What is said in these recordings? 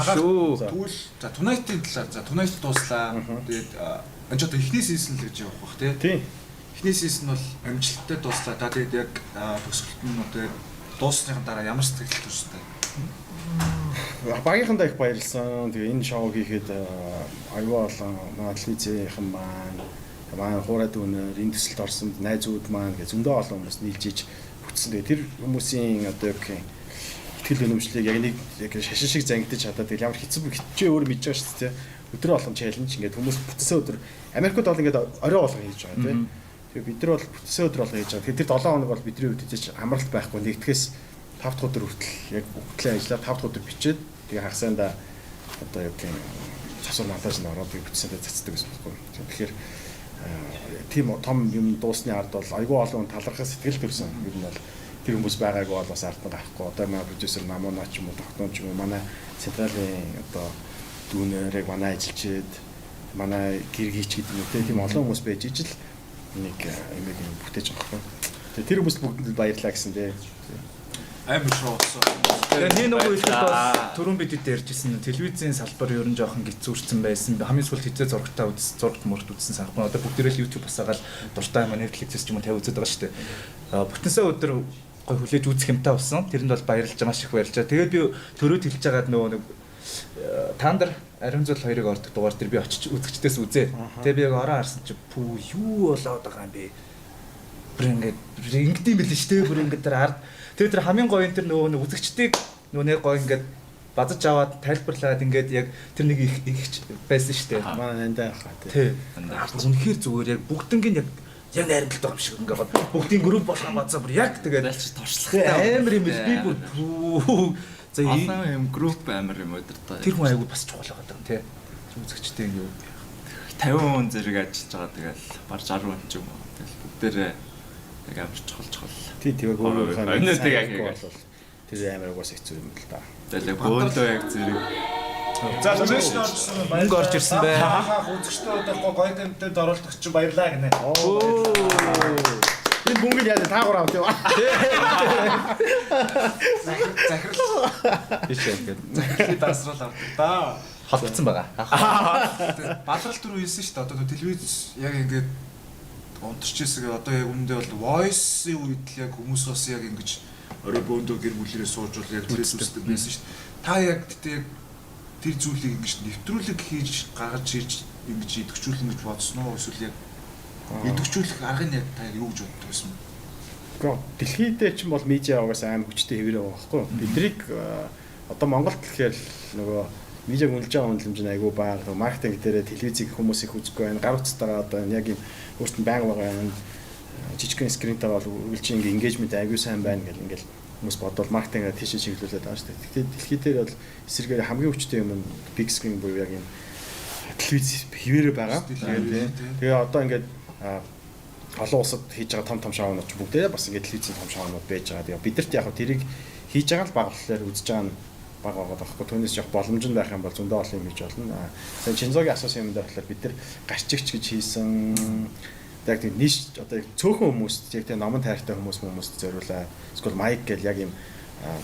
шүү. Тэгвэл за Tonight-ийн талаар за Tonight дууслаа. Тэгээд энэ ч одоо эхний сизон л гэж явах бах тий. Эхний сизон бол амжилттай дууслаа. За тэгээд яг төгсгөлт нь одоо яг дуусныхан дараа ямар сэтгэл төрсөн бэ? Багийнхандаа их баярлсан. Тэгээ энэ шоу хийхэд аюул болон телевизийнхэн маань хуурай дүүнээр энэ төсөлд орсон найзууд маань гэж зөндөө олон хүмүүс нийлжиж бүтсэн. Тэгээ тэр хүмүүсийн одоо яг итгэл үнэмшлийг яг шашин шиг зангидаж чадаад ямар хичээ өөр мэдж байгаа шүү дээ. Өдрөө болгон чаленж ингээд хүмүүс бүтсэн өдөр Америкт бол ингээд орой болгон хийж байгаа тийм. Тэгээ бид нар бол бүтсэн өдөр болгон хийж байгаа. Тэгэхээр тэр 7 хоног бол бидний үед хийж амралт байхгүй нэгтгэхээс 5 дахь өдөр хүртэл яг бүгдлээ ажиллаад 5 дахь өдөр бичээд тэгээ хагасаанда одоо яг засвар монтаж нь ороод бүтсэндээ цацдаг гэсэн үг байна. Тэгэхээр тийм том юм дуусны ард бол айгүй олон талархах сэтгэл төрсэн. Ер нь бол тэр хүмүүс байгаагүй бол бас ард нь гахгүй. Одоо манай продюсер Намуна ч юм уу, тогтоомч юм уу, манай централийн одоо дүүнэрэг манай ажилчид, манай гэргийч гэдэг юм тийм олон хүмүүс байж ижил нэг юм бүтээж байгаа юм. Тэр хүмүүс бүгд баярлаа гэсэн дээ. Амар шоусон. Тэгээ нэг нөгөө хэлэхэд бол түрүүн бид ярьжсэн телевизийн салбар ер нь жоохон гизүүрсэн байсан. Хамгийн сүүлд хизээ зурагтаа зурагт мөрт үзсэн санахгүй. Одоо бүгдээрээ YouTube басаагаал дуртай манай Netflix-с ч юм уу тавь үзээд байгаа шүү дээ. Бүтэнсээ өдөр гой хүлээж үзэх юмтай болсон. Тэрэнд бол баярлж байгаа маш их баярлж байгаа. Тэгээд би төрөөд хэлж байгаад нөгөө нэг Тандар Ариун зул 2-ыг ордог дугаар дээр би очиж үзэгчдээс үзээ. Тэгээ би яг ороо харсан чи пүү юу болоод байгаа юм бэ? Бүр ингээд ингэдэм билээ шүү дээ. Бүр ингээд тэр ард тэр хамгийн гоё энэ тэр нөгөө үзэгчдийг нөгөө нэг гоё ингээд базаж аваад тайлбарлаад ингээд яг тэр нэг их байсан шүү дээ. Манай нандаа хаа тий. Үнэхээр зүгээр яг бүгднийг яг найрамдалтай байгаа юм шиг ингээд бүгдийн групп болгон бацаа бүр яг тэгээд туршлагатай амар юм бил би бүр за ийм групп амар юм өдөртөө. Тэр хүн айгүй бас чухал байгаа юм тий. Үзэгчтэй юу 50% зэрэг ажиллаж байгаа тэгэл баг 60% ч юм уу. Тэгэл бүгдээрээ яг амар чухал. Тий тэгээ өөрөө өнөөдөр яг бол тэр амар угаас хэцүү юм л да. Тэгэл бөөлөө яг зэрэг. За локейшн орсон мөнгө орж ирсэн бай. Үзэгчтэй удахгүй гоё тэмдэгт оруулах чинь баярлаа гинэ. Энэ мөнгө яа та гурав авт юм. Захирал. Захирлын дасрал авдаг да. Холбогдсон байгаа. Балрал түрүү хэлсэн шүү дээ. Одоо телевиз яг ингээд унтарч ирсэн. Одоо яг үүндээ бол voice-ийн үед л яг хүмүүс бас яг ингэж орой бөөндөө гэр бүлэрээ сууж бол яг телевиз үздэг байсан шүү дээ. Та яг тэр зүйлийг ингэж нэвтрүүлэг хийж гаргаж ирж ингэж идэвхжүүлнэ гэж бодсон уу? Эсвэл яг идэвхжүүлэх аргыг яг та юу гэж боддог байсан бэ? Гэхдээ дэлхийдээ ч юм бол медиа угаасаа амар хүчтэй хэвээрээ байгаа байхгүй. Биднийг одоо Монголд тэгэхээр нөгөө медиаг үнэлж байгаа үнэлэмж нь айгүй бага. Маркетинг дээрээ телевизийг хүмүүс их үзэхгүй байна. Гар утсатайгаа одоо яг юм өөртөө байнга байгаа юм. Жижигхэн скринтэй бол үргэлжлэн engagement айгүй сайн байна гэл ингээл хүмүүс бодвол маркетингээ тийшээ чиглүүлээд байгаа шүү дээ. Тэгэхээр дэлхий дээр бол эсрэгээр хамгийн хүчтэй юм big screen буюу яг юм телевиз хэвээрээ байгаа. Тэгээ одоо ингээд олон улсад хийж байгаа том шоунууд ч бүгдээ бас ингээд телевизийн том шоунууд байж байгаа. Тэгээ бидэрт яг тэрийг хийж байгаа л бага болохоор үзэж байгаа нь бага байгаа байхгүй. Түүнээс жоох боломж нь байх юм бол зөндөө олон юм хийж болно. Сайн Чинзогийн асуусан юм дээр болохоор бид нар гарчигч гэж хийсэн. Яг тийм нийш одоо цөөхөн хүмүүст яг тийм номон тайртай хүмүүст зориулаа. Эсвэл майк гэл яг юм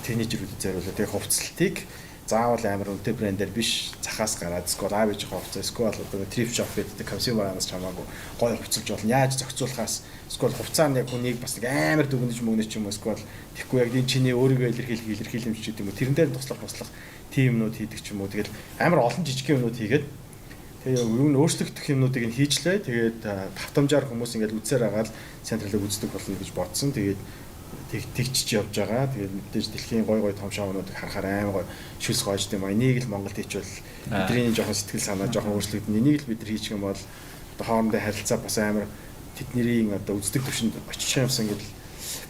тийнейжрүүдэд зориулаа. Тэгээ хувцлалтыг заавал амар үнэтэй брэндээр биш захаас гараад эсвэл аавж хувцас эсвэл одоо трip shop гэдэг консюмеранаас чамаагүй гоё хувцалж болно. Яаж зохицуулахаас эсвэл хувцаа нь яг хүнийг бас нэг амар дүгнэж мөгнөж юм эсвэл тэгэхгүй яг энэ чиний өөрийгөө илэрхийлэмж гэдэг юм уу. Тэрэн дээр туслах тийм юмнууд хийдэг ч юм уу. Тэгэл амар олон жижиг юмнууд хийгээд тэгээ юу н өөрчлөгдөх юмнуудыг нь хийжлээ. Тэгээд тавтамжаар хүмүүс ингээд үзсээр агаал централыг үздэг болно гэж бодсон. Тэгээд тэгчж явж байгаа. Тэгээд мэдээж дэлхийн гой том шоунуудыг харахаар амар гой шүлс гоож тийм аа. Энийг л Монголд хийчихвэл бидний жоохон сэтгэл санаа жоохон өөрчлөгдөн. Энийг л бид нар хийчих юм бол одоо хоорондын харилцаа бас амар тэдний одоо үздэг төвшөнд очих юмсан гэдэг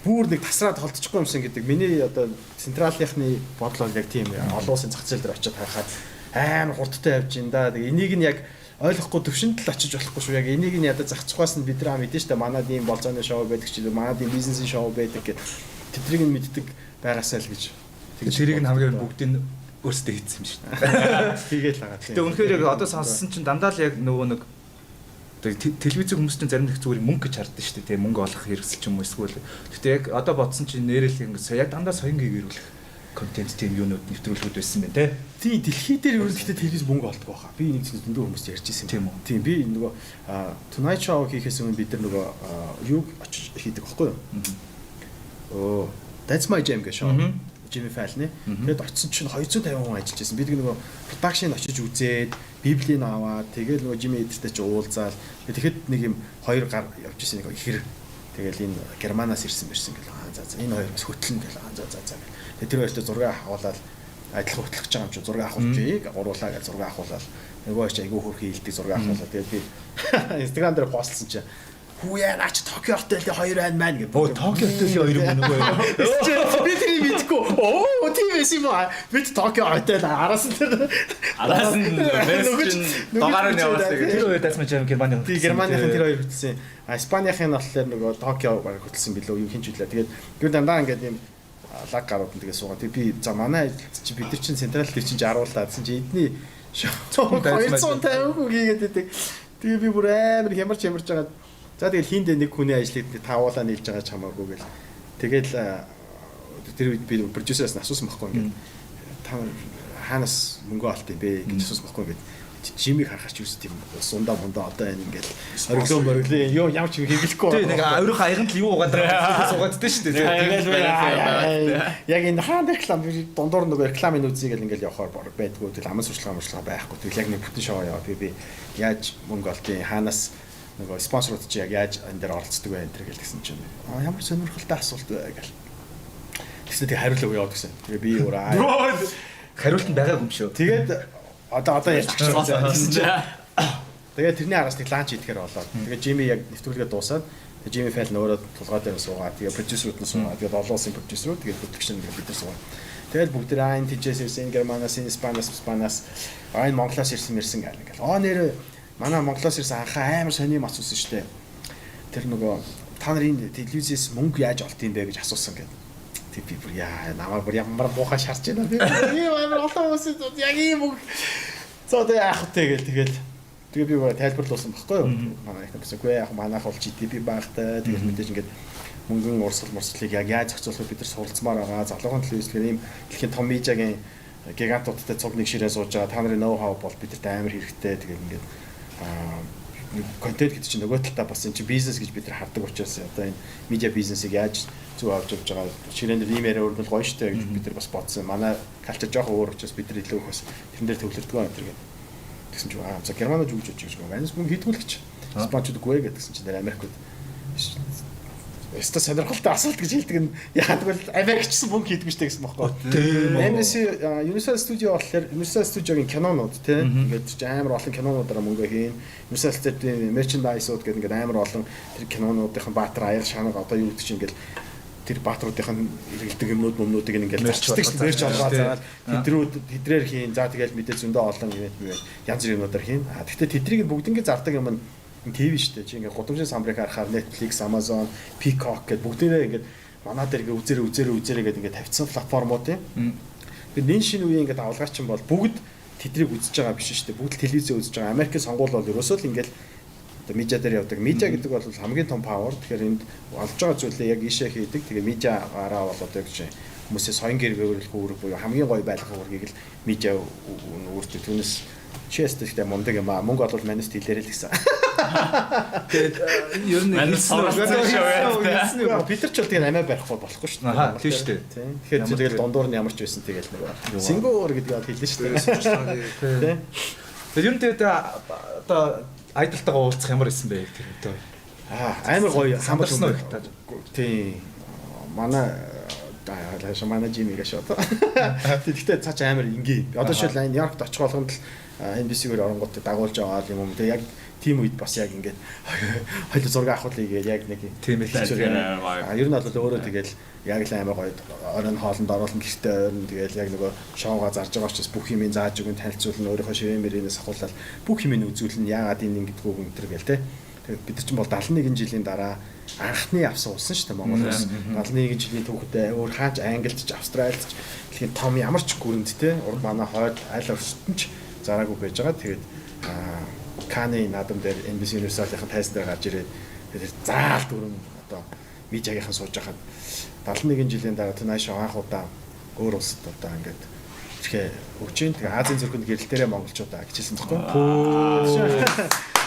бүр нэг тасраад холдчихгүй юмсан гэдэг. Миний одоо централынхны бодол бол яг тийм олон улсын зах зээл дээр очиод харахад амар хурдтай явж ин да. Тэгээ энийг нь яг ойлгохгүй төвшөнд л очиж болохгүй шүү. Яг энийг нь ядаж захицхаас нь бид нар мэдэн штэ манад ийм болцооны шоу байдаг ч юм манад ийм бизнесийн шоу байдаг гэд тэднийг нь мэддэг байгаасаа л гэж. Тэгээ тэрийг нь хамгийн бүгдийг өөрсдөө хийсэн юм шүү дээ. Хийгээл байгаа. Тэгээ үнэхээр яг одоо сонссон чинь дандаа л яг нөгөө нэг телевизийн хүмүүс чинь зарим нэг зүгээр мөнгө гэж хардсан шүү дээ. Тэгээ мөнгө олох хэрэгсэл ч юм уу эсвэл. Гэтэ яг одоо бодсон чинь нэрэл ингэ яг дандаа соён гэрүүлэх контент тийм юунууд нэвтрүүлгүүд байсан байна те. Тийм дэлхий дээр ер нь гэхдээ телевиз мөнгө олдог байхаа. Би нэг зүйл дөндөө хүмүүс ярьж ирсэн Тийм үү? Тийм би нөгөө Tonight Show хийхээс өмнө бид нар нөгөө юу очиж хийдэг байхгүй юу? That's my jam гэж шоу. Jimmy Fallon. Тэгээд очсон чинь 250 хүн ажиллаж байсан. Бид нөгөө production очиж үзээд Библийн аваад тэгээд нөгөө Jimmy эдэртэй ч уулзаал. Тэгэхэд нэг юм хоёр гар явж исэн нэг ихэр. Тэгэл энэ Германаас ирсэн гэл за энэ хоёр бас хөтлөн гэл за. Тэгээд тэр хоёртой зураг авуулаад адилхан хөтлөх гэж байгаа юм чи зураг авахулжийг гуруулаа гэж зураг авахуулаад нөгөө ч айгүй хөрхи хилдэг зураг авахуулаад тэгээд би Instagram дээр постлсон чи Хүүяа наач Токио хотелтэй хоёр байна маань гэж. Токио хотелийн хоёр юм нөгөө. Би тэрийг мэдгүй. Тийм юм аа. Бид Токио хотел араас нь догаар нь явуулсан гэх. Тэр хоёр дасмаж Германы. Тийм Германыхын тэр хоёр хөтлсөн. Испанийхын нь болохоор нөгөө Токио хөтлсөн билүү юу хинч үлээ. Тэгээд гэр дандаа ингээд юм лаг гарууд нь тэгээд суугаа. Тэгээд би за манай чи бид нар чинь централ дээр чинь аруулаад гэсэн чи эдний 250 хүн хийгээд байдаг. Тэгээд би бүр амар хямарч байгаа. За тэгэл хиндэ нэг хүний ажлыг таавуулаа нийлж байгаа ч хамаагүй гэл. Тэгэл тэр үед би продюсераас асуусан байхгүй ингээд та хаанаас мөнгө олт юм бэ гэж асуусан байхгүй ингээд Жимиг харахч юус тийм сундаа мундаа одоо энэ ингээд ориглоо ёо ямар ч юм хийлэхгүй. Тэг нэг өөрийнхөө аяганд л юу угаад байгаа суугааддээ шүү дээ. Яг энэ хаан реклам дундуур нөгөө рекламын үзье гэл ингээд явахаар байдгүй. Тэгэл аман сурчлага байхгүй. Тэгэл яг нэг бүтэн шоу яваа. Би яаж мөнгө олтын хаанаас нөгөө спонсорууд чи яг яаж энэ дээр оролцдог вэ энэ гэл гэсэн чинь ямар сонирхолтой асуулт вэ гэл. Тэгсэн тэг хариулаагүй яваад гэсэн. Тэгээ би өөрөө хариулт нь байгаагүй юм шүү. Тэгээд одоо ярьчих гэсэн чинь. Тэгээд тэрний араас нэг ланч хийхээр болоод. Тэгээд Jimmy яг нэвтрүүлгээ дуусаад Jimmy Fallon өөрөө тулгаа дээр суугаад тэгээд продюсерүүд нь суугаад тэгээд олон улсын продюсерүүд тэгээд хөтлөгч нь бид нар суугаад. Тэгээд бүгд энэ TJ ирсэн Германаас, Испаниас энэ Монголоос ирсэн гэл ингээл. Нэр манай Монголоос ирсэн анхаа амар сони юм асуусан шүү дээ. Тэр нөгөө та нарын телевизээс мөнгө яаж олт юм бэ гэж асуусан гэдэг. Тэг би бүр яа намайг бүр ямар буухай шарч байна би. Ийм амар олон хүмүүс яг ийм мөнгө. За тэг яах вэ тэгэл би бүр тайлбарлуулсан байхгүй юу? Манай их нэсэхгүй яг манайх бол GDP багтай тэгэл мэдээж ингээд мөнгөн урсгалыг яг яаж зохицуулах бид нар суралцмаар байгаа. Залуугийн телевизлэр ийм дэлхийн том медиагийн гигантуудтай цуг нэг ширээ сууж байгаа. Та нарын ноу хау бол бидэрт амар хэрэгтэй тэгэл ингээд контент гэдэг чинь нөгөө талдаа бас энэ чинь бизнес гэж бид нар хардаг учраас одоо энэ медиа бизнесийг яаж зөв авч явж байгаа ширээн дээр ийм яриа өргөл гоё штэ гэж бид нар бас бодсон. Манай калчер жоохон өөр учраас бид нар илүү их бас тэрэн дээр төвлөрдөг байна тэр гэдэг. Тэгсэн чинь за Германод юу гэж бодож байгаа юм. Манайс мөнгө хийдгүүлэгч. Спонсорд үгүй гэсэн чинь тэр Америкт Эста сонирхолтой асуулт гэж хэлдэг нь яг тэгвэл Америкчсан мөнгө хийдэг штэ гэсэн бохоо. MBC Universal Studio болохоор Universal Studio-гийн кинонууд тийм ингээд амар олон кинонуудаараа мөнгө хийн. Universal дээр merchandise-ууд гэдэг ингээд амар олон тэр кинонуудын баатар аяр шанаг одоо юу гэдэг чинь ингээд тэр баатруудын хэрэгэлдэг юмнуудыг ингээд зарчдаг шүү дээ. Заргаад тэдрээр хийн. За тэгэл мэдээ зөндөө олон янз бүрийн юмнуудаар хийн. Гэхдээ тэдрийг бүгднийг зардаг юм нь ТV шүү дээ. Чи ингээд гудамжийн самбарыг харахаар Netflix, Amazon, Peacock гэдэг бүгдээрээ ингээд манай дээр ингээд үзээрээ гэдэг ингээд тавьчихсан платформууд юм. Тэгээд энэ шинэ үеийн ингээд авалгаач юм бол бүгд тэдрийг үзэж байгаа биш шүү дээ. Бүгд телевизээ үзэж байгаа. Америкийн сонгуул бол ерөөсөө л ингээд одоо медиа дээр явдаг. Медиа гэдэг бол хамгийн том power. Тэгэхээр энд олж байгаа зүйлээ яг ийшээ хийдэг. Тэгээ медиагаараа бол одоо гэж хүмүүсээ соён гэргээрүүлэх үүрэг буюу хамгийн гоё байлгах үүргийг л медиа өөртөө түүнээс чэстэхтэй мундаг юм аа. Мөнгө олвол манайс хэлээрэй л гэсэн. Тэгээд ер нь бид нар ч бол тэгээ амиа барихгүй болохгүй шүү дээ. Тийм шүү дээ. Тэгэхээр тэгэл дундуур нь ямар ч байсан тэгэл нэг Сингапур гэдэг бол хэлнэ шүү дээ. Тэгээд ер нь тэгээд одоо айдалтайгаа уулзах ямар исэн бэ тэр одоо. Амар гоё хамарсан уу гэдэг. Тийм. Манай Jimmy гэж одоо. Тэгэхдээ цаач амар ингийн. Одоо шил Нью-Йоркт очих болгонд л NBC-гээр оронгууд дагуулж байгаа юм. Тэгээ яг тийм үед бас яг ингээд хоёул зураг авахлыг яг нэг тийм л ер нь бол өөрөө тэгэл яг л амар гоё оройн хоолнд оруулан гэртээ ойрн тэгэл яг нөгөө шоуга зарж байгаа учраас бүх юмыг зааж өгөн танилцуулна өөрийнхөө ширээ мөрийнээс ахуулаад бүх юмыг үзүүлнэ яагаад энэ ингэдэг үг энэ төр гэл те. Тэгээд бид нар ч бол 71 жилийн дараа анхны авсан улсан шүү дээ Монгол улс. 71 жилийн түүхтэй өөр хаач Англид ч Австралид ч дэлхийн том ямар ч гүрэнд те урд манай хойд аль өрстөн ч зараагүй байж байгаа. Тэгээд Каны наадам дээр NBC Universal-ийн тайзан дээр гарч ирээд заалт өрн одоо медиагийнхан сууж байхад 71 жилийн дараа Tonight Show анх удаа өөр улсад одоо ингээд ихэ өгч юм. Тэгээ Азийн зүрхэнд гэрэл дээрээ монголчуудаа гэжсэн баггүй.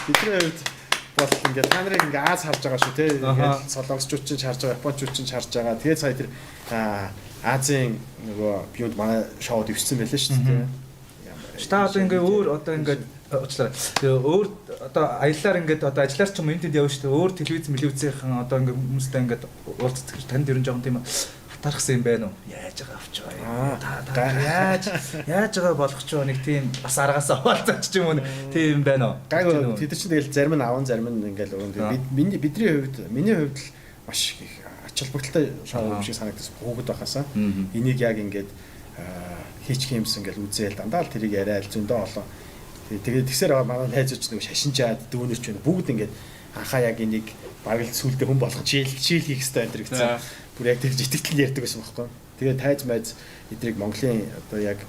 Бидний хувьд бол ингээд та нарыг ингээд Аз харж байгаа шүү те. Ингээд солонгосчууд ч харж байгаа, японочууд ч харж байгаа. Тэгээд сая тэр Азийн нөгөө биунд манай шоуд өвчсөн байлаа шүү дээ. Та одоо ингээ өөр одоо ингээд уучлаарай. Өөр одоо аяллаар ингээд одоо ажиллаар ч юм энэ тэнд явна шүү дээ. Өөр телевизийн одоо ингээ хүмүүстэй ингээд уулздаг гэж танд ерөн жоохон тийм хатаархсан юм байна уу? Яаж байгаа авч байгаа. Яаж байгаа болох ч нэг тийм бас аргаасаа хуваалцаач ч юм уу тийм юм байна уу? Гайгүй тэд чинь тэгэл зарим нь аван зарим нь ингээл өөрөө миний хувьд л маш их ач холбогдолтой шоу юм шиг санагдсан хүүхэд байхасаа. Энийг яг ингээд хийчих юмсан ингээл үзээл дандаа л тэрийг яриа л зөндөө олон. Тэгээд тэгсээр манай найзууч нэг шашинжаад дүүнерч байна. Бүгд ингээд анхаа яг энийг баг л сүулдэ хүн болох шил хийх хэрэгтэй энэ гэсэн. Бүр яг тэр итгэл ярьдаг байсан байхгүй. Тэгээд тайз майз эдрийг Монголын одоо яг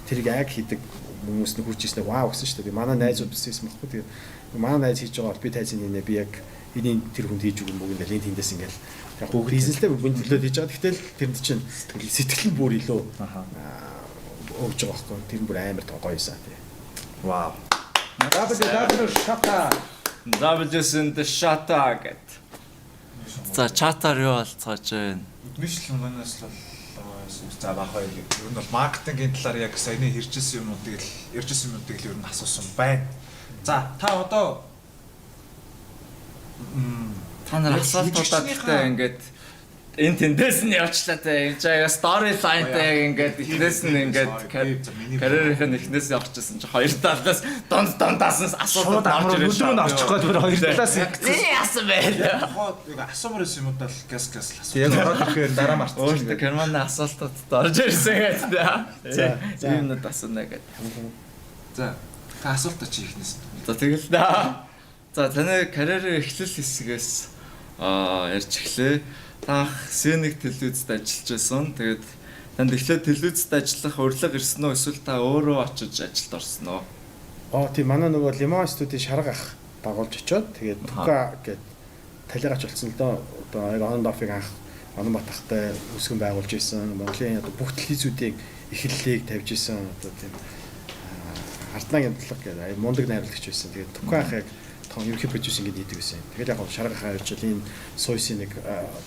тэрийг яг хийдэг хүмүүс нь хурж ирсэн вау гэсэн шүү дээ. Манай найзууд биссэн байхгүй. Тэгээд манай найз хийж байгаа бол би тайзын нэ би яг энийг тэр хүнд хийж өгөн бүгд л энэ тэндээс ингээл яг бүгд бизнестэй бүгд төлөөд хийж байгаа. Гэтэл тэрэнд чинь сэтгэл нь бүр илүү өгж байгаа байхгүй. Тэр нь бүр амар гоёсан тий. Вау. W Shata. W-сэн the Shata гэд. За чатаар юу болцоож байна? Мишл манаас л за бах байл. Ер нь бол маркетингийн талаар яг саяны ярьжсэн юмнуудыг л ер нь асуусан байна. За та одоо та нар асуултуудаа ингээд энэ тэндээс нь явчлаа те. Энд чаяа story line-тай ингээд эхнээс нь ингээд карьерийн эхнээс явчихсан чи хоёр талаас дундаас асуулт авч ирэх өдөр нь орчих гээд хоёр талаас яасан бэ? яг асуумаар байсан юм уу даа газ асуу. яг ороод ирэхээр дараа марцсан. Өөртөө Германы асуултууд орж ирсэн гэдэг. За юмнууд асууна гэдэг. За та асуултаа чи ихнээс. За тэгэл да. За таны карьерийн эхлэл хэсгээс ярьж эхлэе. Та Сэнэг телевизэд ажиллаж байсан. Тэгээд танд эхлээд телевизэд ажиллах урилга ирсэн үү эсвэл та өөрөө очиж ажилд орсон уу? Тийм манай нөгөө Лимон студийн шарга ах дагуулж очиод тэгээд Тука гээд талигач болсон л доо. Одоо яг он дофиг анх Онбат ахтай үсгэн байгуулж исэн. Монголын одоо бүх телевизүүдийн эхлэлийг тавьж исэн. Одоо тийм арднагийн бодлого гэдэг мундаг найруулагч байсан. Тэгээд Тука ах яг том ерхий продюсинг гэдэг хийдэг байсан. Тэгэл яг шарга хаа явж энэ сойсын нэг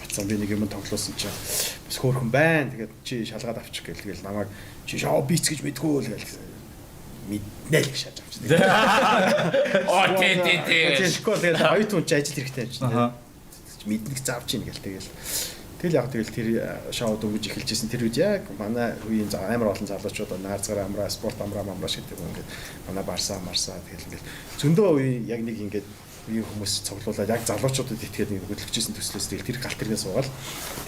бацсан би нэг юм тоглосон чинь бас хөөрхөн байна. Тэгээд чи шалгаад авчих гээл тэгэл намайг чи шоу биц гэж мэдгүй л гээл мэднэ л гэж шааж авчихсан. Тэгээд хоёр түн ч ажил хэрэгтэй юм чинь. Мэднэг заавч ийн гээл тэгэл яг тэгэл тэр шоуд өгж эхэлж исэн тэр үед яг манай үеийн амар олон залуучууд наарцгаар амраа спорт амраа гэдэг ингээд манай барсаа тэгэл ингээд зөндөө үе яг нэг ингээд үе хүмүүс цуглуулаад яг залуучуудад итгээд нэг хөдөлгөжсэн төслөөс тэгэл тэр галт тэргээ суугаад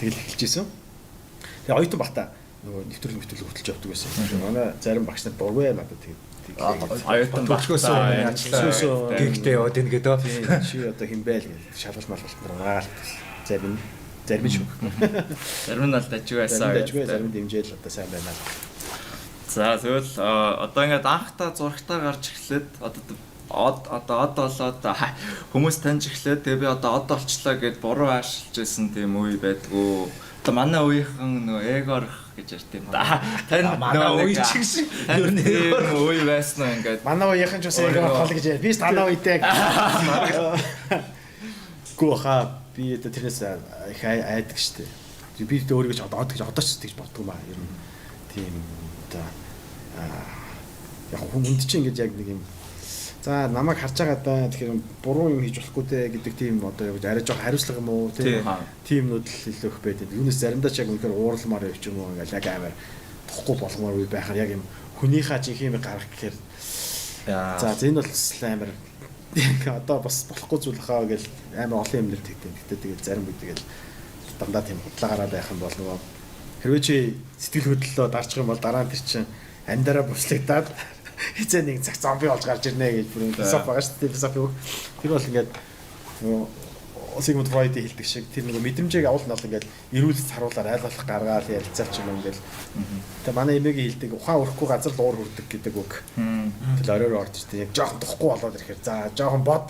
тэгэл эхэлж исэн. Тэгээ оюутан бахта нөгөө нэвтрүүлэг хөтөлж явдаг байсан. Манай зарим багш нар дургүй надад тэгээд оюутан багшгөөсөө яачлаа гэгтэй яваад ийн гэдэг. Чи одоо хинбэл гэж шалгалт малгалт наагаал зарим шүү. Зарим нь л дажиг байсан. Зарим дэмжээл одоо сайн байна. За тэгвэл одоо ингээд анхта зурагтаа гарч эхлээд одоо болоод хүмүүс таньж эхлээд тэгээ би одоо болчлаа гэд буруу аашилж байсан тийм үе байдгүй. Одоо манай үеийнхэн нөгөө эгорх гэж ярьд юм да. Тань манай үе чиг шиг ер нь үе байсан ингээд. Манай үеийнхэн ч бас эгорх гэж ярьд. Би ч танаа үедээ. Гуха би одоо тэрнээс их айдаг штэ. Би өөрийгөө ч одоо ч тэгж боддог юм аа. Ер нь тийм одоо яг хүнд чинь ингэж яг нэг юм за намайг харж байгаа да тэгэхээр буруу юм хийж болохгүй дээ гэдэг тийм одоо арай жоох хариуцлага юм уу тиймнүүд л илүү их байдаг. Юунаас заримдаа ч яг үнэхээр ууралмаар явж юм уу ингээл яг амар тохгүй болгомоор үе байхаар яг юм хүнийхээ жинхэнэ юм гарах гэхээр за энэ бол амар одоо бас болохгүй зүйл хаа гэж амар олон юм нэр тэгдэг. Гэтэ тэгээд зарим үед тэгээд дандаа тийм худлаа гараад байх юм бол нөгөө хэрвээ чи сэтгэл хөдлөлөө дарчих юм бол дараа нь тэр чинь амдаараа буслагдаад хизээ нэг цаг зомби болж гарч ирнэ гэж бүр философи байгаа шүү дээ. Философи үг. Тэр бол ингээд нөгөө Sigmund Freud хэлдэг шиг тэр нөгөө мэдрэмжийг авал нь бол ингээд эрүүлж харуулаар айлгалах гаргаал ярилцаач юм ингээд. Тэгээ манай эмээгийн хэлдэг ухаан өрөхгүй газар л уур хүрдэг гэдэг үг. Тэгэл оройроо орж иртээ яг жоохон тухгүй болоод ирэхээр за жоохон бод.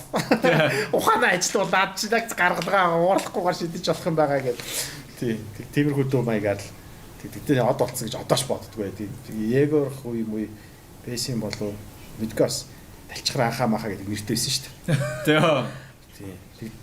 Ухаанаа ажилуулаад чи яг гаргалгаа уурлахгүйгээр шидэж болох юм байгаа гэдэг. Тийм. Тиймэрхүү дүү маягаар л тэгтээ од болцсон гэж одоош боддгоо. Егорх уу юм уу бэсийн болов мэдгээс талчхар анхаа махаа гэдэг нэртэйсэн шүү дээ. Тийм.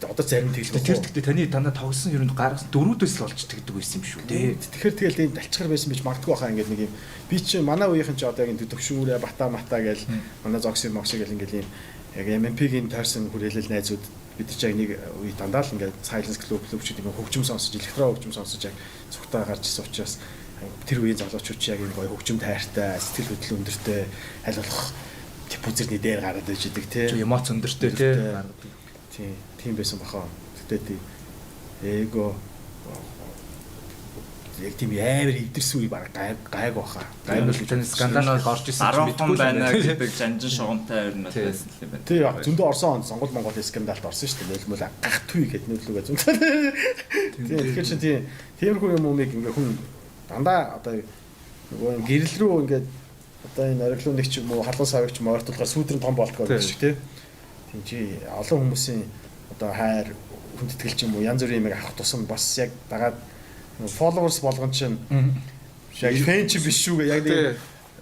Одоо зарим тэглэх. Тэр тэгтээ таны дандаа тогсон ер нь гаргасан дөрүүдээс л олж тэгдэг байсан юм шүү. Тэгэхээр тэгэл тийм талчхар байсан биш магадгүй хаа ингээд нэг юм би чи манай үеийнхэн ч одоо яг төвшүүрээ бата мата гээл манай зогсын мокс гээл ингээд юм яг MMP-гийн тойрсон хүрээлэл найзууд бид ч яг нэг үе дандаа л ингээд Silence Club ч гэдэг хөгжим сонсож электро хөгжим сонсож яг цогтаа гарч ирсэн учраас тэр үеийн залуучууд ч яг энэ гоё хөгжим тайртай сэтгэл хөдлөл өндөртэй аль болох типүзэрний дээр гараад байж идэг тий эмоц өндөртэй тий тийм байсан бахаа. Тэгтээ эго яг тийм амар ивдэрсэн үе баг гайг баха. Гайг бол таны скандал орж исэн ч мэдгүй байна гэдэг жанжин шугамтай ер нь байсан юм байна. Тий яг зөндөө Орсон онд Сонгол Монгол скандалд орсон шүү дээ. Нөлмөл гахтгүй гэдэг нөлөөгөө зөндөө. Тэгэхээр чинь тиймэрхүү юм уумыг ингээ хүн дандаа одоо нөгөө гэрэл рүү ингээд одоо энэ ориглон нэг ч юм уу халуун савигч юм ойртуулгаар сүүдрэн том болтгоо гэж шиг тий. Тийм чи олон хүмүүсийн одоо хайр хүндэтгэл ч юм уу янз бүрийн юм авах тусам бас яг дагаад followers болгон чинь яг фэн чи биш шүү гэ яг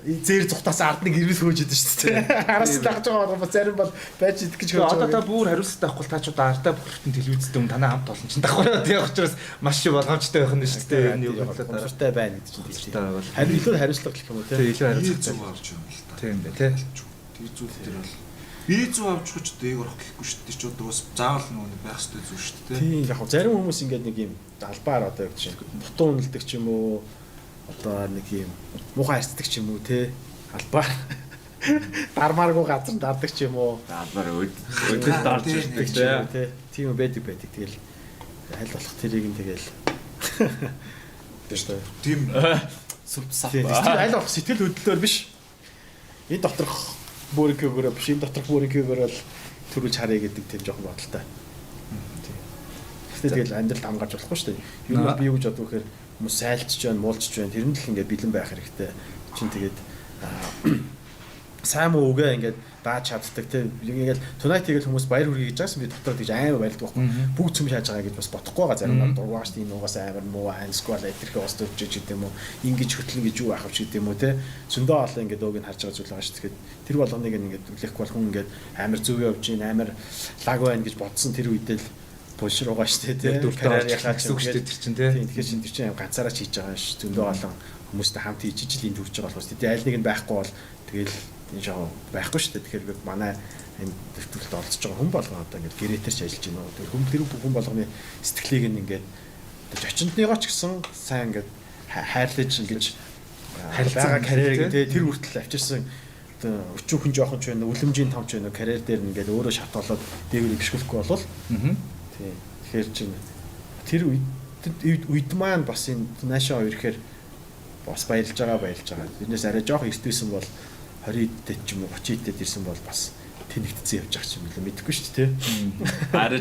нэг зэр зүхтаас ард нэг ирвэл хөөж идэв шүү дээ. Араас дагж байгаа бол зарим бол байж идэх гэж хөөж байгаа. Одоо та бүр хариуцлагатай авахгүй та ч удаа артаа бүхэлдэн телевизтэй юм танаа хамт олон чинь давхраад яг учраас маш их болгоомжтой байх нь шүү дээ. Энэ юу болоод дуртай байна гэдэг чинь тийм. Харин илүү хариуцлага гэх юм уу те. Тийм илүү хариуцлага зүг авч юм л та. Тийм бай те. Тэр зүйл дээр бол би зүг авч хүч дээг орох гэхгүй шүү дээ. Ч одоо бас заавал нөгөө байх хэрэгтэй зүйл шүү дээ. Тийм яг зарим хүмүүс ингээд нэг юм албаар одоо яг чинь бутуун үнэлдэг ч юм уу одоо нэг юм муухай хайрцдаг ч юм уу те албаар дармааргүй газар дардаг ч юм уу албаар өдөл дарж ирдэг ч юм уу те тийм байдаг тэгэл аль болох тэрийг нь тэгэл тийм сүвсах аль болох сэтгэл хөдлөлөөр биш энэ доторх бүрийнхөөгөө биш энэ доторх бүрийнхөөгөө бол төрүүлж харъя гэдэг тийм жоохон бодолтой. Тэгэл амьдрал хамгаалж болохгүй шүү дээ. Юу нь би юу гэж бодох гэхээр хүмүүс сайлцж байна, муулчж байна. Тэр нь л ингээд бэлэн байх хэрэгтэй. Чин тэгээд сайн муу үгээ ингээд дааж чаддаг тийм. Ингээд tonight тэгэл хүмүүс баяр хүргэе гэж байгаас би дотор тэгж амар баярлдаг байхгүй. Бүгд цөм шааж байгаа гэж бас бодохгүй байгаа зарим нь дургуул шүү дээ. Энэ угаас амар муу хансквал этерхээ ус төвч гэдэг юм уу. Ингэж хөтлөн гэж юу ахвч гэдэг юм уу те. Зөндөө олон ингээд өөг нь харж байгаа зүйл байгаа шүү дээ. Тэр болгоныг ингээд үлээхгүй бол хүн ингээд амар зөв явж ийн амар лаг байна гэж бодсон тэр үедээ л пошир угаа штэ тий. Карьер яхаа ч шүү дээ тэр чинь тий. Тэгэхээр чинь тэр чинь ганцаараа хийж байгаа ш. Зөндөө олон хүмүүстэй хамт хийж ижил энд хүрч байгаа болохоос тий. Аль нэг нь байхгүй бол тэгэл энэ жоо байхгүй штэ. Тэгэхээр манай энэ төвлөлд оролцож байгаа хүн болгоо одоо ингээд гэрээтерч ажиллаж байна. Тэр хүн болгоны сэтгэлийг ингээд зочиндныгоо ч гэсэн сайн ингээд хайрлаж ингэж харилцаага карьер тий. Тэр хүртэл авчирсан өчүүхэн хүн жоохон ч байна, үлэмжийн том ч байна, карьер дээр ингээд өөрөө шат болоод дээгүүр бишгэлэхгүй болвол тэгэхээр чинь тэр үед маань бас энэ наашаа ирэхээр бас баярлж байгаа. Биднээс арай жоох эртвэсэн бол 20-д ч юм уу 30-д ирсэн бол бас тэнэгдсэн явж байгаа ч юм билээ мэдэхгүй шүү дээ. Арай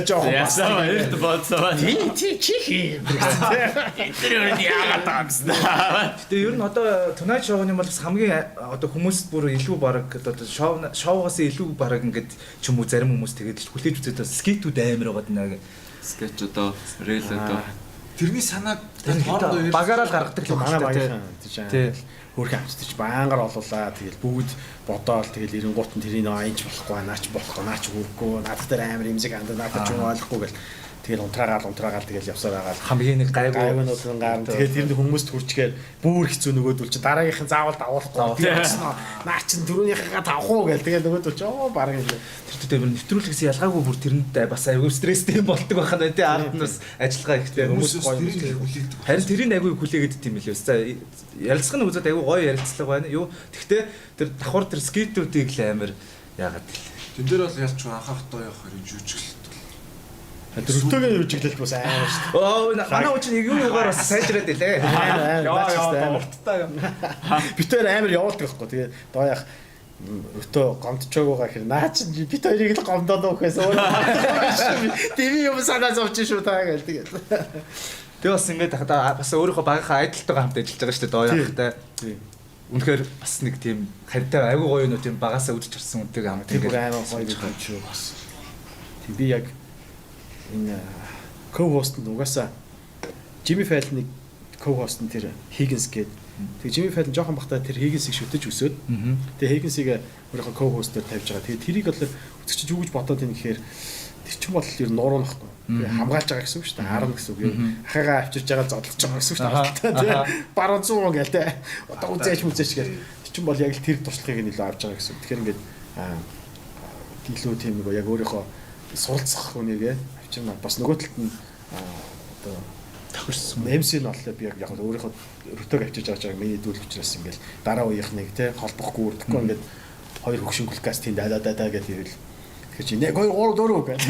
жоох ясаа эрт болцоо. Тий чихээ. Тэр нь яагаад таамснаа. Гэтэ ер нь одоо Tonight Show-ны бол хамгийн одоо хүмүүс бүр илүү баг одоо шоугаас илүү баг ингээд ч юм уу зарим хүмүүс тэгээд хүлээж үзээд скетүүд амар байгаа даа. Скетч одоо рэл одоо тэрний санааг хоорондоо багаараа л гаргадаг юм манай багийнхан тий хөрхөн авчдаж баянгаар олуулаа тэгэл бүгд бодоол тэгэл эренгуут нь тэрийг аянч болохгүй наач болохгүй наач хүрхгүй надад дээр амар имзэг андаа надад ч юм ойлгохгүй гэл тэгэл унтраагаал тэгэл явсаар байгаа хамгийн нэг гайвнууд нь гарна тэгэл тэр хүмүүст хүрчгээр бүр хэцүү нөгөөдөл чи дараагийнхан заавал давуулахгүй наа чин түрүүнийхээ тавах уу гэл тэгэл нөгөөдөл чи баг юм тэр дээр нэвтрүүлгээс ялгаагүй бүр тэрэнд бас аягүй стресстэй юм болдог байхаа тий ард нь бас ажиллагаа ихтэй хүмүүс гоё хүлээдэг. Харин тэрийг аягүй хүлээгээд тийм билээ. За ярилцах нь үзээд аягүй гоё ярилцлага байна. Юу тэгтээ тэр давхар тэр скетүүдийг л амар яагаад тэн дээр бол ялч анхаарах тоо явах хэрэг жүжиглэлт. Дөрөвтөгийн жүжиглэлт бас амар шүү. Оо манай үуч нэг юм угаар бас сайжраад илээ. Яа урттай юм. Битээр амар явуулдаг байхгүй. Тэгээ доо яах өтөө гомдчоогоо гэхээр наа чи бит хоёрыг л гомдоод өгөхөөс өөрөө ТV юм санаа зовч шүү та гэл тэгээд. Тэгээ бас ингээд бас өөрийнхөө багийнхаа айдалтайгаа хамт ажиллаж байгаа шүү дээ доо яахтай. Үнэхээр бас нэг тийм харьтай айгуу гоё юм уу тийм багасаа үдчих харсан үнтэйг хамт тийм амар гоё гэж шүү бас. Тэг би яг энэ co-host нь угаасаа Jimmy Fallon-ыг co-host нь тэр Higgins гээд. Тэгээ Jimmy Fallon жоохон бахта тэр Higgins-ийг шүтэж өсөөд. Тэгээ Higgins-ийг өөрийнхөө co-host-оор тавьж байгаа. Тэгээ тэрийг бол үзэгч юу гэж бодоод байна гэхээр тэр чинь бол ер нь нуурах байхгүй. Тэгээ хамгаалж байгаа гэсэн үг шүү дээ. Харна гэсэн үг. Ахыгаа авчирж байгаа зодолж байгаа гэсэн үг шүү дээ. Тэгээ баруун зүүн гээл тэ. Одоо үзээч мүзээч гээл. Тэр чинь бол яг л тэр туршлагыг нь илүү авч байгаа гэсэн үг. Тэгэхээр ингээд илүү тийм нэг яг өөрийнхөө суралцах хүнийгээ авчирна. Бас нөгөө талд нь одоо тохирсон. MC нь боллоо би яг өөрийнхөө өртөөг авчирж байгаа миний дүүл учраас ингээд дараа үеийнхнийг те холбохгүй үрдэхгүй ингээд хоёр хөгшин класс тийм даа гэж ивэл тэгэхээр чи нэг хоёр гурав дөрөв гэж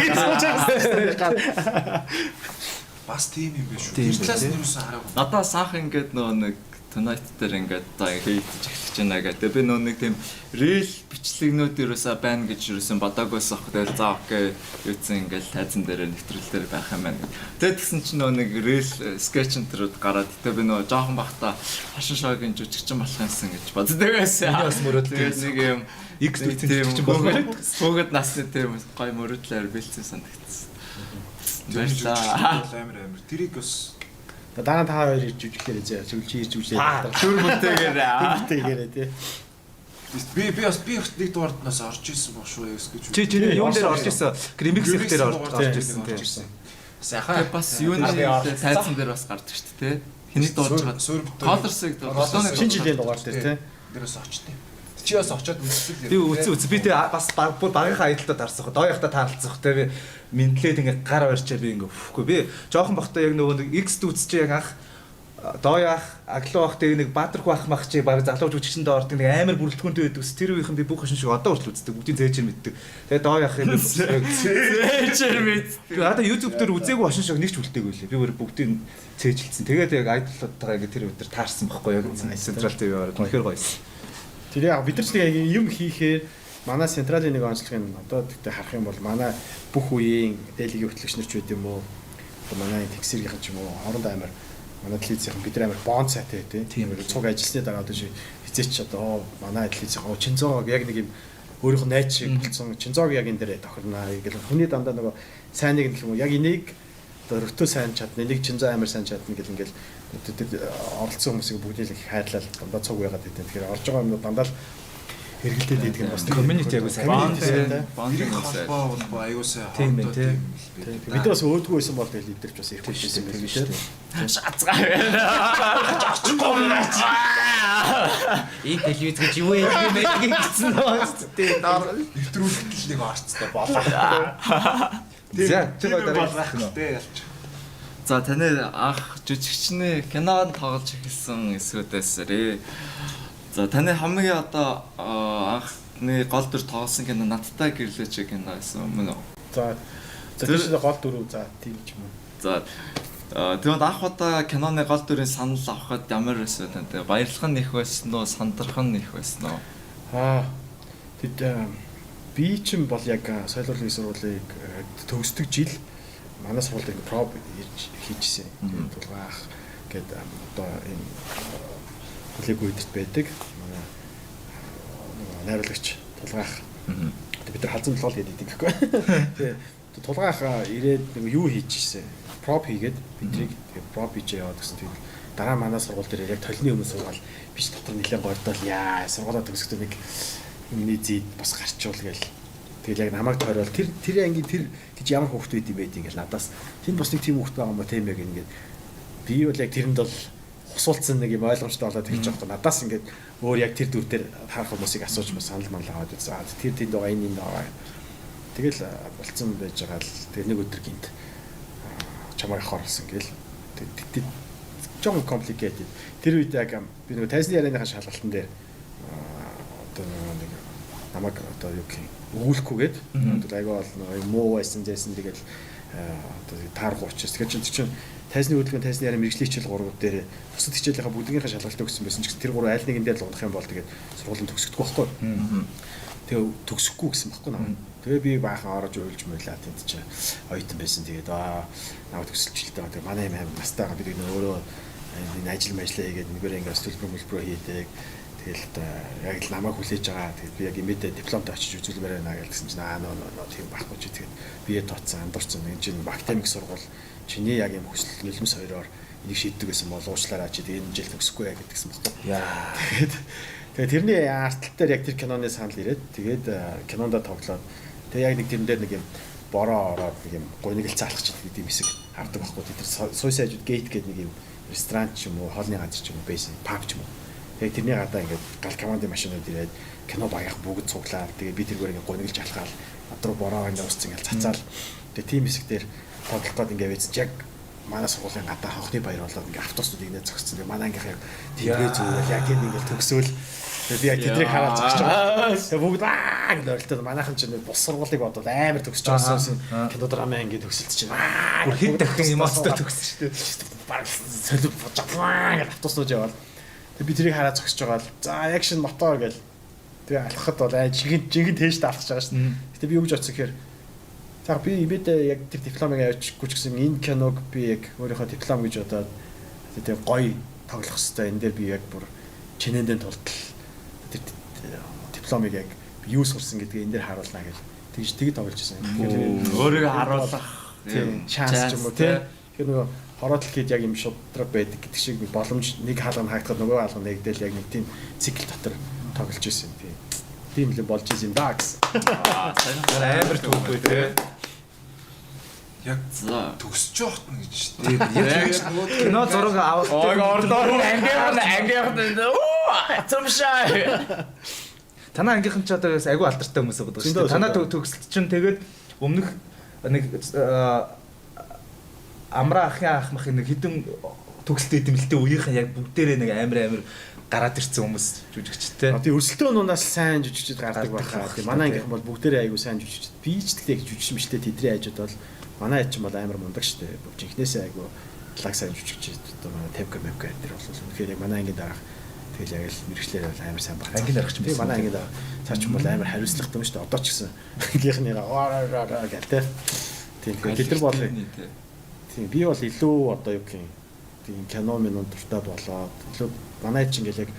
бас тийм юм биш үү? Тэр талаас нь юусэн хараагүй. Надаа саах ингээд нэг Tonight дээр ингээд одоо хийдэж эхэлж байна гэдэг. Би нэг тийм рeel бичлэгнүүд юусаа байна гэж юусэн бодоагоос ах. Тэгэл за окей юусэн ингээд тайзан дээр нэвтрүүлэлээр байх юм байна. Тэгээд тэгсэн чинь нэг рeel скетч энтерүүд гараад тэгээд би жоохон бахта фашн шоугийн жүжигчин болох юмсан гэж боддог байсан. Миний бас мөрөөдөл тэгээд нэг юм X жүжигчин болох. Бөгөөд насны тийм гой мөрөөдлөөр бэлдсэн санагдсан. Баярлалаа. Амар. Тэрийг бас дараа та хоёр ирж үжиглээрээ зэ зөвлөж ирж үжлээ. Түр бүтээгээр тий. Би бас нэг дугаартнаас орж исэн баг шүү яс гэж. Чи юун дээр орж исэн? Remix дээр орж исэн тий. Сайхан бас юуны тайзан дээр бас гардаг шүү дээ тий. Хэний дуулж байгаа. Colors-ыг шинэ жилийн дугаар дээр тий. Дээрээс очтیں۔ Чи бас очоод үзсэн. Би үзсэн. Би тэг бас багийнхаа аялалтад харсан. Дооёхта таалцсан. Тэг би мэдлээд ингээ гар барьчаа би ингээ өхгүй. Би жоохон бахта яг нөгөө X дүүц чи яг анх дооёх аглуу бах тэг нэг баатрах бах мах чи баг залууж үчигчэнд ордог нэг амар бүрэлдэхүүнтэй байдаг. Тэр үеийнхэн би бүх шин шиг одоо хүртэл үздэг. Бүгдийн зээжэр мэддэг. Тэгээ дооёх юм зээжэр мэддэг. Одоо YouTube дээр үзээгүй шин шиг нэг ч үлдээгүй лээ. Би бүгдийг цээжилсэн. Тэгээд яг айдлуудтайгаа ингээ тэр өдөр таарсан байхгүй яг Central TV-аар үнэхээр гоёсэн. Тэр яг бид нар ч яг юм хийхээр манай централийн нэг онцлогын одоо тэгтээ харах юм бол манай бүх үеийн дээлигийн хөтлөгчнөр ч байд юм уу одоо манай тексэргийнхэн ч юм уу хоорондоо амар манай телевизийнхэн бид нар амар бонд сайтай тийм цуг ажилласны дараа одоо хизээч одоо манай телевизийнхэн Чинзоог яг нэг юм өөрийнх нь найз шиг болсон Чинзоог яг энэ дээр тохирнаа гэл хүний дандаа нөгөө сайн нэг юм уу яг энийг одоо өртөө сайн чадна нэг Чинзоо амар сайн чадна гэл ингээл оролцсон хүмүүсийг бүгдийг хайрлал дандаа цуг байгаад идэв. Тэгэхээр орж байгаа юмнууд дандаа хэрэгэлдээд идэг юм бас community аягүй сайн. Бандын холбоо бол аягуусаа хамтдаа тийм. Бид бас өөдгөө байсан бол тэгэл идэрч бас ирэх байсан байх шүү дээ. Шацгаа. И телевиз гэж юу юм бэ гэсэн нөөцтэй нэвтрүүлэлт нэг орцтой болоо. За тэр дараа ялч. За таны анх жүжигчний кинонд тоглож эхэлсэн эсвүүдээс. За таны хамгийн одоо анхны гол дүр тоглосон кино Надтай гэрлээч кино байсан мөн үү? За тэр гол дүр за тийм ч юм уу. За тэгвэл анх удаа киноны гол дүрийн санал авахад ямар байсан вэ? Баярлах нь их байсан уу? Сандрах нь их байсан уу? Тэд би чинь бол яг соёл урлагийн сургуулийг төгсдөг жил манай сургуульд ингэ проб хийжсэн. Тэгээд тулгаах гэдэг одоо энэ хүлээг үйдэт байдаг. Манай найруулагч тулгаах. Бид нар халзан толгой гэдэг гэхгүй. Тэгээд тулгаах ирээд нэг юу хийжсэн. Проб хийгээд бидрийг тэгээд проб хийж яваад гэсэн. Тэгээд дараа манай сургууль дээр яг толны өмнө суугаад биш дотор нэлээд гордол яа сургуулаа төгсөхдөө нэг юмний зэд бас гарчуул гээл. Тэгэл яг намайг тойрол тэр ангийн тэр гэж ямар хүүхд байд юм бэ гэж надаас тэнд бас нэг тийм хүүхд байгаа юм ба тийм яг ингээд би бол яг тэрэнд бол хусуулцсан нэг юм ойлгомжтой болоод хэлж байгаа. Надаас ингээд өөр яг тэр дүр дээр харах хүмүүсийг асууж бас санал манал аваад үзээ. Тэр тэнд байгаа энэ байгаа. Тэгэл болцсон байж байгаа л тэр нэг өдөр гинт чамайг ахаарсан гээл. Жон complicated. Тэр үед яг би нэг тайзны ярианыхаа шалгалтан дээр одоо нэг намайг одоо юу гэх юм өгүүлэхгүйгээд айгаа бол муу байсан зээсэн тэгэл одоо таарах учраас тэгэхээр чинь тайзны хөдөлгөөн тайзны яриа мэрэгжлийн хичээл 3 дээр бусад хичээлийнхаа бүгдийнхээ шалгалтыг өгсөн байсан ч тэр 3 айл нэгэн дээр л унах юм бол тэгээд сургуулийн төгсөхгүй байхгүй. Тэгээ төгсөхгүй гэсэн байхгүй намайг. Тэгээ би баахан орож уйлж муулаа тэнд чи оюутан байсан тэгээд намайг төгсөлчлээ. Тэгээ манай юм настайгаа бид өөрөө энэ ажил мэжлээ хийгээд нэгээрээ ингээд төлбөр хийдэг. Тэгэл яг л намайг хүлээж байгаа. Тэгээд би яг имэдэ дипломд очиж үзүүлмээр байна гэсэн чинь нөө тийм байхгүй ч тэгээд бие тооцсон андуурсан энэ чинь академик сургууль чиний яг юм хүсэл нулимс хоёроор энийг шийддэг гэсэн бол уучлаарай чи энэ жил төгсөхгүй яа гэдгсэн багтаа. Яа. Тэгээд тэрний арт тал дээр яг тэр киноны санал ирээд тэгээд кинондо тоглоод тэгээд яг нэг тэрэн дээр нэг юм бороо ороод нэг юм гуйнагэл заалах ч гэдэг юм хэсэг хардаг байхгүй. Тэр суйсайжууд гейт гэдэг нэг юм ресторан ч юм уу, хоолны газар ч юм уу, бейс паб ч юм уу. Тэгээд тэрний гадаа ингээд гал командын машинууд ирээд кино багийнх бүгд цуглаа. Тэгээд би тэргээр ингээд гуйнаглж алхаал адруу бороо ингээд усц ингээд цацаал. Тэгээд тийм хэсэг дээр тоглох гээд ингээд вэз яг манай сургуулийн гадаа хонхны баяр болоод ингээд автобусууд игнээ зогссон. Тэгээд манай ангийнх яг тэргээ зүгээр яг ингээд төгсөөл. Тэгээд би яг тэдрийг хараад зогсож байгаа. Тэгээд бүгд гэж ойлтоод манайхан ч бус сургуулийг бодоод амар төгсөж байгаа кино драмын ингээд төгсөлт чинь Бүр хэд дахин эмоцтой төгссөн шүү дээ. Бараг солиод жаплаа гэж автобуснууд яваад. Тэгээд би тэрийг хараад зогсож байгаа л за акшн мотор гэж тэгээ алхахад бол жинхэнэ тээштэй алхаж байгаа шүү дээ. Гэтэ би юу гэж бодсон гэхээр за би яг тэр дипломыг авчихгүй ч гэсэн энэ киног би яг өөрийнхөө диплом гэж бодоод тэгээ гоё тоглох хэрэгтэй. Энэ дээр би яг бүр чинээдэн тултал тэр дипломыг яг юу сурсан гэдгээ энэ дээр харуулнаа гэж тэгж тоглож байсан. Тэгэхээр өөрийгөө харуулах шанс ч юм уу тий. Тэгэхээр нөгөө хороод хэлэхэд яг юм шудраг байдаг гэдэг шиг боломж нэг хаалга хаагдахад нөгөө хаалга нэгдэл яг нэг тийм цикл дотор тоглож байсан тийм. Тийм л болж исэн да гэсэн. Амар төвгүй тий. Яг төгсөж явахт нь гэж шүү дээ. Яг кино зураг авах. ордоор ангийнх цомшаа. Танаа ангийнхан ч одоо айгүй алдартай хүмүүс байдаг шүү дээ. Танаа төгсөлт чинь тэгээд өмнөх нэг амраа ахын ах махын нэг хідэн төгсөлт эдэмлэлтэй үеийнхэн яг бүгдээрээ нэг амар гараад ирсэн хүмүүс жүжигчтэй. Одоо өрсөлдөөн нунаас сайн жүжигчд гардаг байхаа. Манай ангийнхан бол бүгдээрээ айгүй сайн жүжигчд. Би ч тэгтээ жүжигч мэлтэй тэдний хажууд бол манай ээж ч бол амар мундаг шүү дээ. Бүгднээсээ айгүй лаг сайн жүжигчд. Одоо манай Темка Мемка дээр бол үнэхээр яг манай ангийн дараах тэгэл яг л мэрэгчлэр бол амар сайн баг. Англи аргач юм байна. Манай ангийн цаач бол амар хариуцлагатай юм шүү дээ. Одоо ч гэсэн ангийнхнийгаа гэлтэй. Тийм бид нар бол тийм би бол илүү одоо юу гэх юм тийм кино минут дуртай болоод илүү манай ч ингээл яг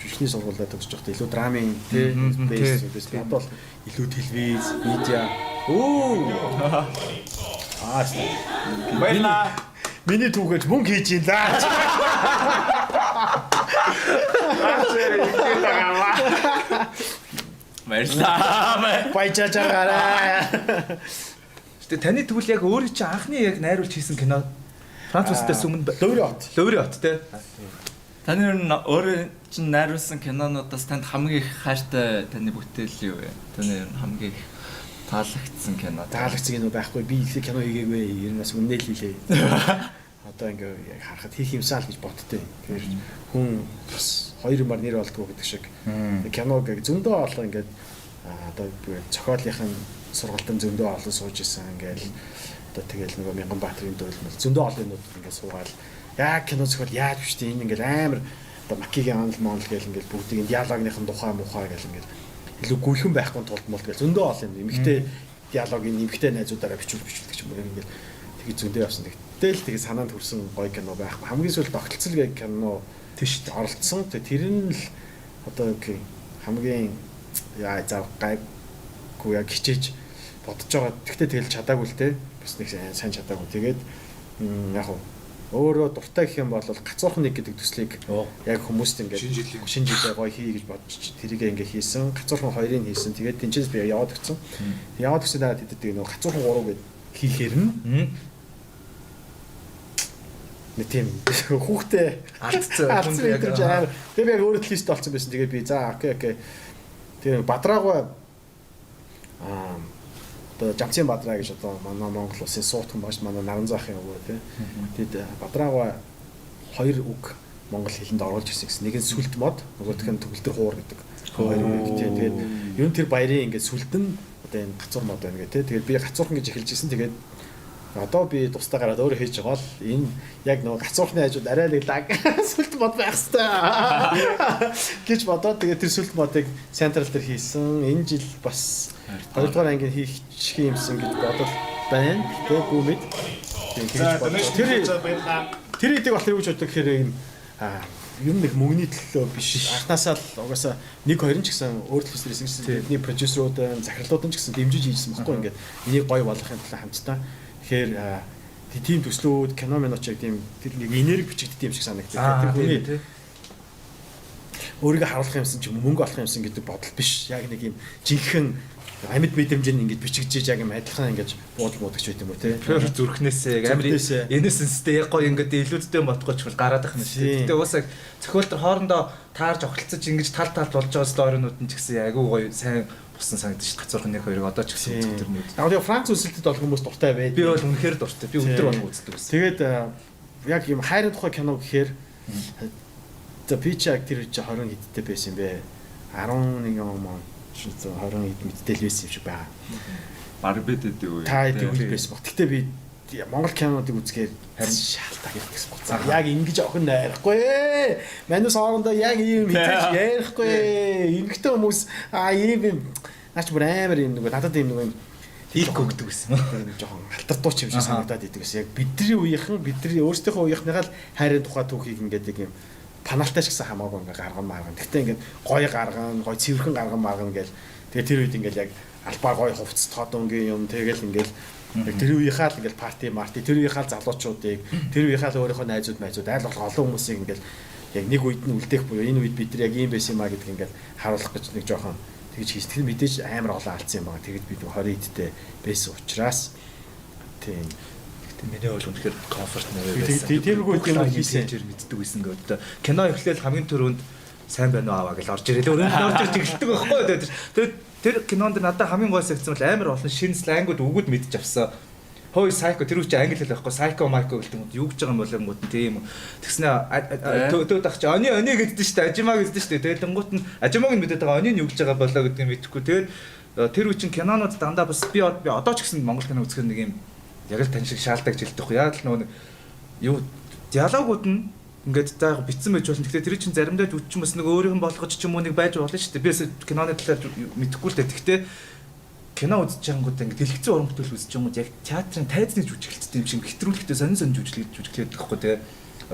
жүжигчний сургуулиуд төгсөж байхдаа илүү драмын тийм бейс бодвол илүү телевиз, медиа баяна миний түүхэж мөнгө хийж ин лаа. Баярлалаа. Баяжаагаарай. Гэтэ таны тэгвэл яг өөрөө чи анхны яг найруулж хийсэн кино Франц улсаас өмнө Лөври хот тий. Таны өөрөө чинь найруулсан кинонуудаас танд хамгийн их хайртай таны бүтээл юу вэ? Таны хамгийн их таалагдсан кино. Таалагдсан кино байхгүй. Би их кино хийгээгүй. Ер нь бас үнэ л хийлээ. Одоо ингээ яг харахад хийх юмсаа л гэж боддтой. Тэгэхээр хүн бас хоёр юмар нэр болдгоо гэдэг шиг. Киног зөндөө олон ингээд одоо зохиолынхын сургалтын зөндөө олон сууж исэн ингээл одоо тэгэл нөгөө Мянганбаатарын дөрөлмөл зөндөө олон юмуд ингээд суугаал яг кино зохиол яаж бичтэй энэ ингээл амар одоо Макигийн анал монл гэл ингээл бүгдийн диалогныхын тухай мухай гэл ингээл илүү гүйлхэн байхгүй тулд мол гэл зөндөө олон юм эмхтэй диалогийн эмхтэй найзуудаараа бичүүлдэг ч юм уу ингээл тэгээ зөндөө явсан. Тэгэл тэгээ санаанд хүрсэн гоё кино байхгүй. Хамгийн сүүлд тогтолцол гэх кино тийш оролцсон. Тэр нь л одоо хамгийн яа зав гайгүй яг хичээж бодож байгаа. Тэгтээ тэгэл чадаагүй л те. Бас нэг сайн чадаагүй. Тэгээд яг өөрөө дуртай гэх юм бол гацуурхан нэг гэдэг төслийг яг хүмүүст ингээд шинэ жилээ гоё хий гэж бодож тэрийг ингээд хийсэн. Гацуурхан 2-ыг хийсэн. Тэгээд тэнцээс би яваад өгсөн. Яваад өгсөн дараа тэдэд нэг гацуурхан 3 гэд хийхээр нь нэг тийм хүүхдээ алдсан яг тэр яг өөрөө лист болсон байсан. Тэгээд би за окей. Тэр Бадраагаа одоо Жамцын Бадраа гэж одоо манай Монгол улсын суутхан бааш манай Наранзаахын өвөө тий. Тэгэд Бадраагаа 2 үг монгол хэлэнд оруулж ирсэн гэсэн. Нэг нь сүлд мод, нөгөөх нь төгөлдөр хуур гэдэг. Хоёр үг тий. Тэгээд ер нь тэр баярын ингээд сүлдэн одоо энэ гацуур мод байна гэх тий. Тэгээд би гацуурхан гэж эхэлж ирсэн. Тэгээд одоо би тусдаа гараад өөрөө хийж байгаа бол энэ яг нөгөө гацуурхны хажууд арай нэг лаг сүлд мод байх хэвээр гэж бодоод тэгээд тэр сүлд модыг централ дээр хийсэн. Энэ жил бас 2 дугаар ангийн хийх юмсан гэж бодол байна. Тэгээд гүмэд тэгж бодлоо. Тэр хэдийг болохоор юу гэж боддог гэхээр юм юм нэг мөнгөний төлөө биш. Анхнаасаа л угаасаа 1-2 ч гэсэн өөр төлөөс ирсэн гэсэн. Бидний продюсерууд, захирлууд ч гэсэн дэмжиж хийжсэн баггүй ингээд энийг гоё болгохын төлөө хамтдаа. Тэгэхээр тийм төслүүд кино миночиг тийм тэр нэг энерги бичигддэг юм шиг санагддаг. Тэр хүний өөрийгөө харуулах юмсан ч мөнгө олох юмсан гэдэг бодол биш. Яг нэг юм жинхэнэ амьд мэдрэмжэнд ингэж бичигдэж яг юм адилхан ингэж буудагч байт юм уу те. Пёр зүрхнээсээ амар энэсэнстэй яг гоё ингээд илүүдтэй мотгоч гараад ахна шүү. Гэтэ уусаа зохиолтор хоорондоо таарж охилцож ингэж тал талд болж байгаа сторинууд нь ч гэсэн айгүй гоё сайн бусан санагдаж шүү. Гацуурхан нэг хоёрыг одоо ч гэсэн үзэх тэр нэг. Яг Франц үлсэлтэд бол хүмүүс дуртай байд. Би бол үнэхээр дуртай. Би өдөр болгоо үздэг байсан. Тэгээд яг юм хайрын тухай кино гэхээр за пичаг тэр 20 хэдтэй байсан юм бэ? 11 он 20 хэд мэдтэй л байсан юм шиг байгаа. Баг бидэд үү. Та хэдий үйл байсан баг. Гэтэ би Монгол кинонуудыг үзгээр харин шаалтаа гэсэн боцоо. Яг ингэж охин найрахгүй. Манус хоорондоо яг ийм мэдээж ярихгүй. Ингэхдээ хүмүүс ийм наач бүр амар юм нэг надад ийм нэг их өгдөг гэсэн. Жохон алтардууч юм шиг санагдаад идэг гэсэн. Яг бидний үеийнхэн бидний өөрсдийнхөө үеийнхнийгаа л хайрын тухай түүхийг ингээд юм паналтай ч гэсэн хамаагүй ингээ гарган марган. Гэхдээ ингээ гоё гарган, гоё цэвэрхэн гарган марган гээл. Тэгээ тэр үед ингээл яг албаар гоё хувцас тоодонгийн юм тэгэл ингээл тэр үеийнхаа л ингээл парти тэр үеийнхаа залуучуудыг тэр үеийнхаа л өөрийнхөө найзууд айл болох олон хүмүүсийг ингээл яг нэг үед нь үлдээх буюу энэ үед бид нар яг ийм байсан юм а гэдгийг ингээл харуулах гэж нэг жоохон тэгж хийж тэр мэдээж амар олон алдсан юм байгаа. Тэгэд бид 20 идтэй байсан учраас тийм миний бол үнэхээр комфорт нэр байсан. Тэргүй кино хийсэн жир мэддэг байсан гэдэг. Кино эхлээл хамгийн түрүүнд сайн байна уу аваа гэж орж ирэл. Өрөөнд орж ирж эхэлдэг байхгүй. Тэгээд тэр кинонд надад хамгийн гой санагдсан бол амар олон шинэ слангууд өгөөд мэдчих авсан. Хой сайко тэр үчи англи хэл байхгүй. Сайко майко гэдэг юм юу гэж байгаа юм бол юм тийм. Тэгснэ төөд ах чи они гэддэг шүү дээ. Ажимаа гэддэг шүү дээ. Тэгээд тэнгуут нь ажимааг нь мэдээд байгаа. Они юу гэж байгаа болоо гэдгийг мэдэхгүй. Тэгээд тэр үчин кинонууд дандаа бас би одоо ч гэсэн Монгол кино үзэх нэг юм яг л тань шиг шаалдаг жилдэх вэ. Яг л нөгөө юу диалогууд нь ингээд за битсэн байж болно. Тэгэхээр тэр чинь заримдаа үтч юмс нэг өөрийнх нь болгож ч юм уу нэг байж болно шүү дээ. Би киноны талаар мэдэхгүй л дээ. Гэхдээ кино үзэж байгаангууд ингээд дэлгэцэн уран бүтээл үзэж байгаангууд яг театрын тайзны жүжиглэлттэй юм шиг хэтрүүлэхтэй сонин жүжиглээд байхгүй тэгээ.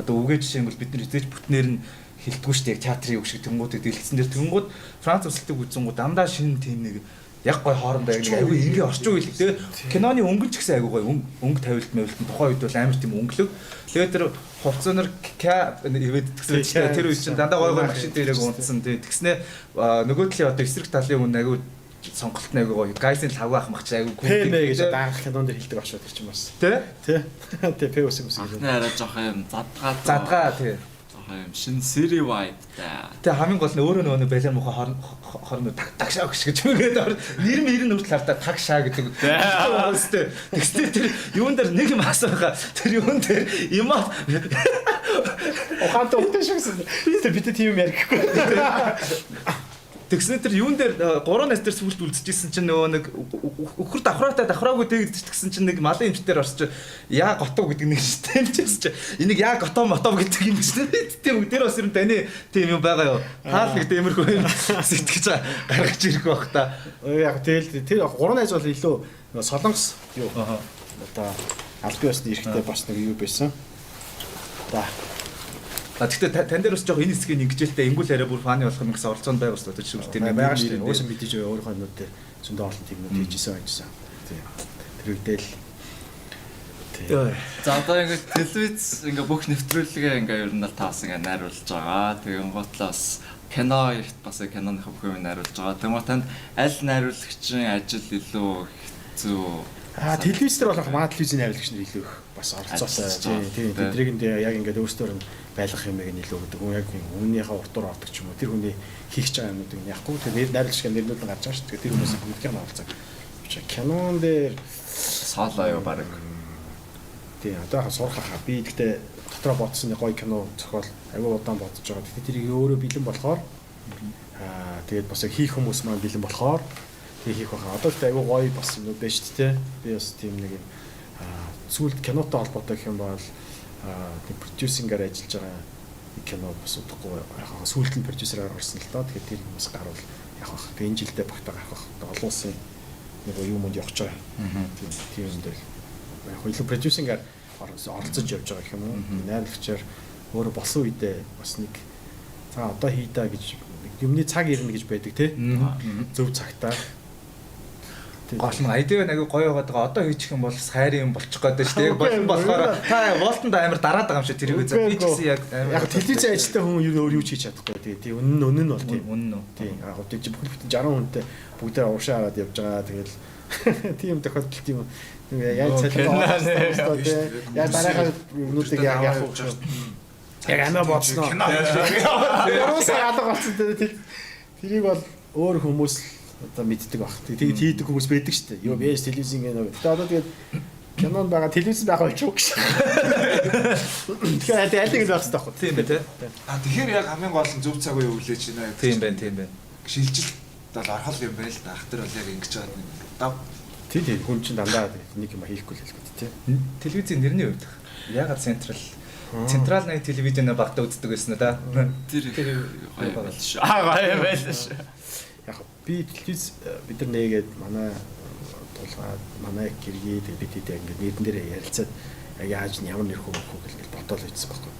Одоо үгээ жишээ нь бол бид нар эзэж бүтнээр нь хэлдэггүй шүү дээ. Яг театрын үг шиг тэнгуудыг дэлгэцэн дээр тэнгууд Франц үлсэлтийг үзэнгууд дандаа шинэ тийм нэг яг гой хоорондоо яг нэг аюу ингээ орчин үйл тэгээ киноны өнгөн ч гэсэн аюу гой өнгө тавилт мэвэлт тухайн үед бол амар тийм өнгөлөг тэгээ тэр хувцсанаар ивэд гэсэн тэр үед чинь дандаа гой машин дээрээ унтсан тэгснэ нөгөө талын одоо эсрэг талын хүн аюу сонголт нэг гой гайсын лав ах мах чи аюу пэмэ гэж даанх кинон дээр хэлдэг очоод тэр чинь бас тий пэус юм шиг арай жоох юм задгаа тий юм шин сери вайб та. Тэгээ хамгийн гол нь өөрөө нөгөө балер муха хорно тагшаа гэж үгээд нэр нь үртэл хартаа тагшаа гэдэг. Тэгснээр тэр юун дээр нэг юм асуугаа. Тэр юун дээр юм аа. Ухаантай утгашгүйсэн. Бид тийм юм ярихгүй. Тэгснээр тэр юун дээр 3 нас дээр сүлд үлдчихсэн чинь нөгөө нэг өхөр давхраагүй тэгсэн чинь нэг малын эмчтэр орсч яа готов гэдэг нэг системчээс чи энийг яа готов мотов гэдэг юм чинь тийм дээр бас юм таны тийм юм байгаа юу хаал нэг тиймэрхүү юм сэтгэж гаргаж ирэх байх та яг тэгэл тэр 3 найз бол илүү солонгос юу одоо албан ёсны эрэхтэй бас нэг юу байсан да. Гэхдээ тань дээр бас жоох энэ хэсгийг ингэжэлтэй ингүүл арай бүр фаны болох юм гэсэн оролцоонд байгаа шүү дээ. Жишээлбэл тийм байгаа шүү дээ. Уусаа мэдээж өөрийнхөө юмнууд дээр зөндөө олон тиймнүүд хийжсэн байсан. Тийм. Тэр үедээ л тийм. За одоо ингээд телевиз ингээд бүх нэвтрүүлгээ ингээд ер нь л таас ингээд найруулж байгаа. Тэгээд готлоос кино ихт бас киноны бүх юм найруулж байгаа. Тэгмээ танд аль найруулагчийн ажил илүү хэцүү телевиз дээр болох маа телевизийн найруулагч нар илүү их бас оролцоосоо тийм тэднийг яг ингээд өөрсдөр нь байлгах юмыг нь илүү өгдөг. Яг үннийхээ уртуур ордог ч юм уу. Тэр хүний хийх гэж байгаа юмнуудыг нь яахгүй. Тэгээд найруулагч нэрнүүд нь гарч байгаа шүү дээ. Тэр хүмүүсийг бүгдийг нь оролцоо. Кинон дээр соолоо юу баг. Тийм одоо хаа сурах хаа. Би гэхдээ дотроо бодсон гоё кино зохиол аюул удаан бодож байгаа. Тэгэхээр тэрийг өөрөө бэлэн болохоор тэгээд бас хийх хүмүүс маань бэлэн болохоор хийх байхаа. Одоо тэгтээ аюул гоё бас юм байна шүү дээ. Би бас тийм нэг юм сүүлд кинотой холбоотой гэх юм бол продюсингээр ажиллаж байгаа кино бас удахгүй яхаа сүүлд нь продюсераар орсон л доо. Тэгэхээр тэр хүмүүс гарвал яг хаа энэ жилдээ багтаа гарах олон улсын нэг юм юм явж байгаа. Тийм юм дээр яг илүү продюсингээр оролцож явж байгаа гэх юм уу. Найруулагчаар өөрөө болсон үедээ бас нэг за одоо хийдаа гэж юмны цаг ирнэ гэж байдаг тий. Зөв цагтаа. Гол нь айдаа нэг гоё яваад байгаа. Одоо хийчих юм бол сайрын юм болчих гээд шүү дээ. Болон болохоор та Волтонд амар дараад байгаа юм шиг тэрийг үзээ. Би ч гэсэн яг телевизийн ажилтай хүн өөр юу ч хийж чадахгүй. Тэгээ үнэн нь бол тийм. Үнэн үү. Тийм. Яг тийм бүхэл бүтэн 60 хүнтэй бүгдээ уушаад явж байгаа. Тэгэл тийм тохиолдол тийм яг цалин яг дараагаар юмнуудыг яг яг амиа бодсноо. Ерөөсөө алга болсон тэгээ тэрийг бол өөр хүмүүс одоо мэддэг баг. Тэгээд хийдэг хүмүүс байдаг шүү дээ. Йоо бэж телевизэн гэнэ. Гэтэ одоо тэгээд кинон байгаа телевиз байгаа болчих гэж. Тэгэхээр аль нэг л байх хэрэгтэй байхгүй. Тийм бай тээ. Тэгэхээр яг хамгийн гол нь зөв цаг үе хүлээж байна. Тийм байна. Шилжилт бол орхол юм байл та. Ахтар бол яг ингэж байгаа нэг дав. Тийм хүн чинь дандаа нэг юм хийхгүй л хэлдэг тийм. Телевизийн нэрний хувьд ягаад Централ 8 телевизэн багтаа үздэг байсан уу да? Тэр гоё байл шүү. Гоё байл шүү. Яг би телевиз бид нар нээгээд манай тулгаад манай гэргий бид хэдэ ингээд нийтэн дээр ярилцаад яаж ямар нэр хөвөх гэж бодоол хийсэн байхгүй.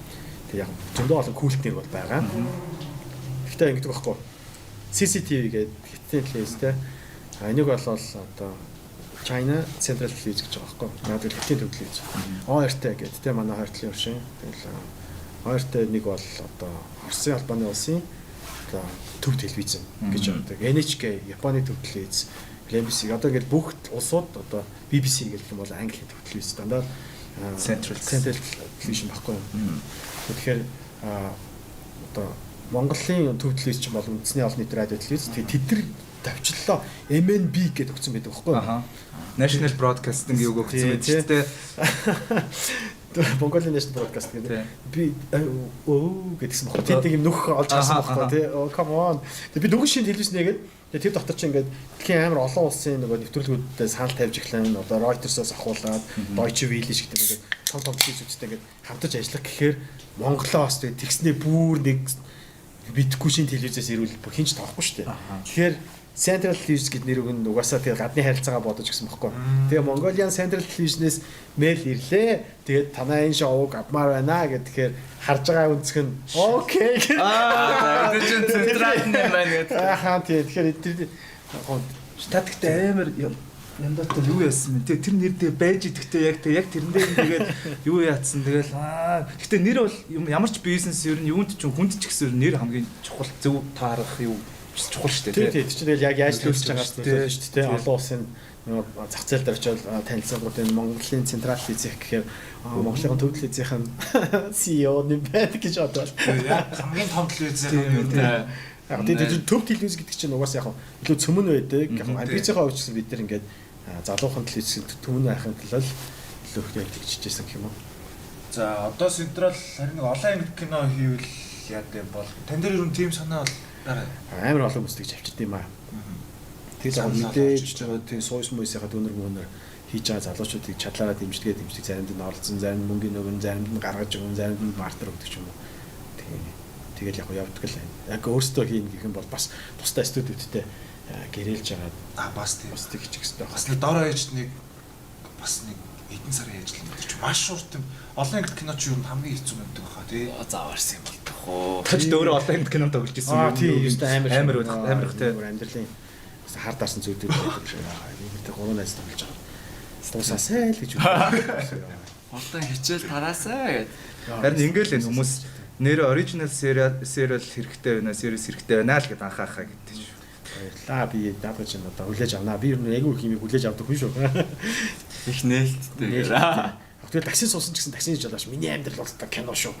Тэг яг зөндөө олон култ нэр бол байгаа. Гэхдээ ингэдэг байхгүй. CCTV гэдэг хиттэн телевизтэй. Энийг бол одоо China Central Television гэж байгаа байхгүй. Надад хиттэн телевиз. ORT гэдэг тэ манай хоёр талын уршин. Тэгэл ORT нэг бол одоо Оросын албаны улсын одоо төв телевизэн гэж одоо NHK Японы төв телевиз, BBC одоо ингээд бүх улсууд одоо BBC гэх юм бол Английн төв телевиз дандаа Central Television байхгүй. Тэгэхээр одоо Монголын төв телевиз ч бол үндэсний олон нийтийн радио телевиз. Тэгээд тэд нар тавьчлаа MNB гэдэг өгсөн байдаг байхгүй. National Broadcasting юу өгсөн байдаг шүү дээ. Mongolia National Broadcast гэдэг. Би гэдгсэн баггүй. Тэдэг юм нөх олж гарсан баггүй тий. Come on. Тэгээд би нөгөө шин телевиз нээгээд тэр дотор чи ингээд дэлхийн амар олон улсын нөгөө нэвтрүүлгүүдэд санал тавьж эхлэн одоо Reuters-оос ахуулаад Deutsche Welle шиг тэгээд том телевизүүдтэй ингээд хамтарч ажиллах гэхээр Монголоос тэгээд тэгснээ бүр нэг битггүй шин телевизээс ирүүл хинч тоохгүй шүү дээ. Тэгэхээр Central Television гэдэг нэр өгөн угаасаа тэгээ гадны харилцаагаа бодож гисэн баггүй. Тэгээ Mongolian Central Television-ээс мэйл ирлээ. Тэгээд танаа энэ шоуг авмаар байна гэдгээр харж байгаа үнцг нь окей. Тэр чинь централ юм байна гэдэг. Тэгэхээр статиктэй амар яндаатай юу яасан бэ? Тэр нэр дээр байж идэхтэй яг тэрэн дээр тэгээд юу яатсан тэгэл гэтээ нэр бол ямар ч бизнес ер нь юунд ч хүнд ч гэсэн нэр хамгийн чухал зөв таарах юу чухал шүү дээ. Тийм тэгэл яг яаж төлөж байгаа шүү дээ. Олон улсын зах зээл дээр очиод танилцуулгууд энэ Монголын Централ Телевизийн гэхээр Монголын төв телевизийн CEO нь байдаг гэж бодвол хамгийн том телевизийн яг тийм төв телевиз гэдэг чинь угаасаа яг илүү цөмөн байдаг. Яг амбицийнхаа хувьд ч бид нар ингээд залуухан телевизийн түмэн байхын тулд илүү их тэгчихсэн гэх юм уу. За одоо Централ харин нэг олон анги кино хийвэл яадаг бол тань дээр ер нь тийм санаа бол амар олон хүмүүс тэгж авчирд юм аа. Тэгээд яг мэдээж тийм сууш мөсийнхаа дүүнэр мөнөр хийж байгаа залуучуудыг чадлаараа дэмждэг заримд нь оролцсон, зарим нь мөнгөний өгөн, заримд нь гаргаж өгөн, заримд нь бартер өгдөг ч юм уу. Тэгэл яг явдаг л байна. Яг өөртөө хийн гэх юм бол бас тусдаа студиудтэй гэрээлж байгаа. Бас тийм. Бас тэгчих хэрэгтэй байна. Бас нэг дороо ээж нэг бас нэг эдэн сарын ажил юм гэж маш урт юм. Олон анги кино ч юу хамгийн хэцүү байдаг хаа тий. Зааварсан юм болдог хоо. Тож дөөрөө олон анги кинонд тоглож ирсэн юм. Тийм амар тий. Амьдралын хар дарсан зүйлүүд байдаг шиг. Бид 3 найз тоглож байгаа. Стусасаа л гэж үү. Хортон хичээл тараасаа гэд. Харин ингээл энэ хүмүүс нэр оригинал serial хэрэгтэй байна, series хэрэгтэй байна л гэд анхаахаа гэдэг шүү. Баярлаа би даадгаж юм одоо хүлээж авнаа. Би ер нь айгүй их юм хүлээж авдаг хүн шүү. Их нээлттэй. Тэгэл такси суусан ч гэсэн таксиний жолооч миний амьдрал бол кино шүү.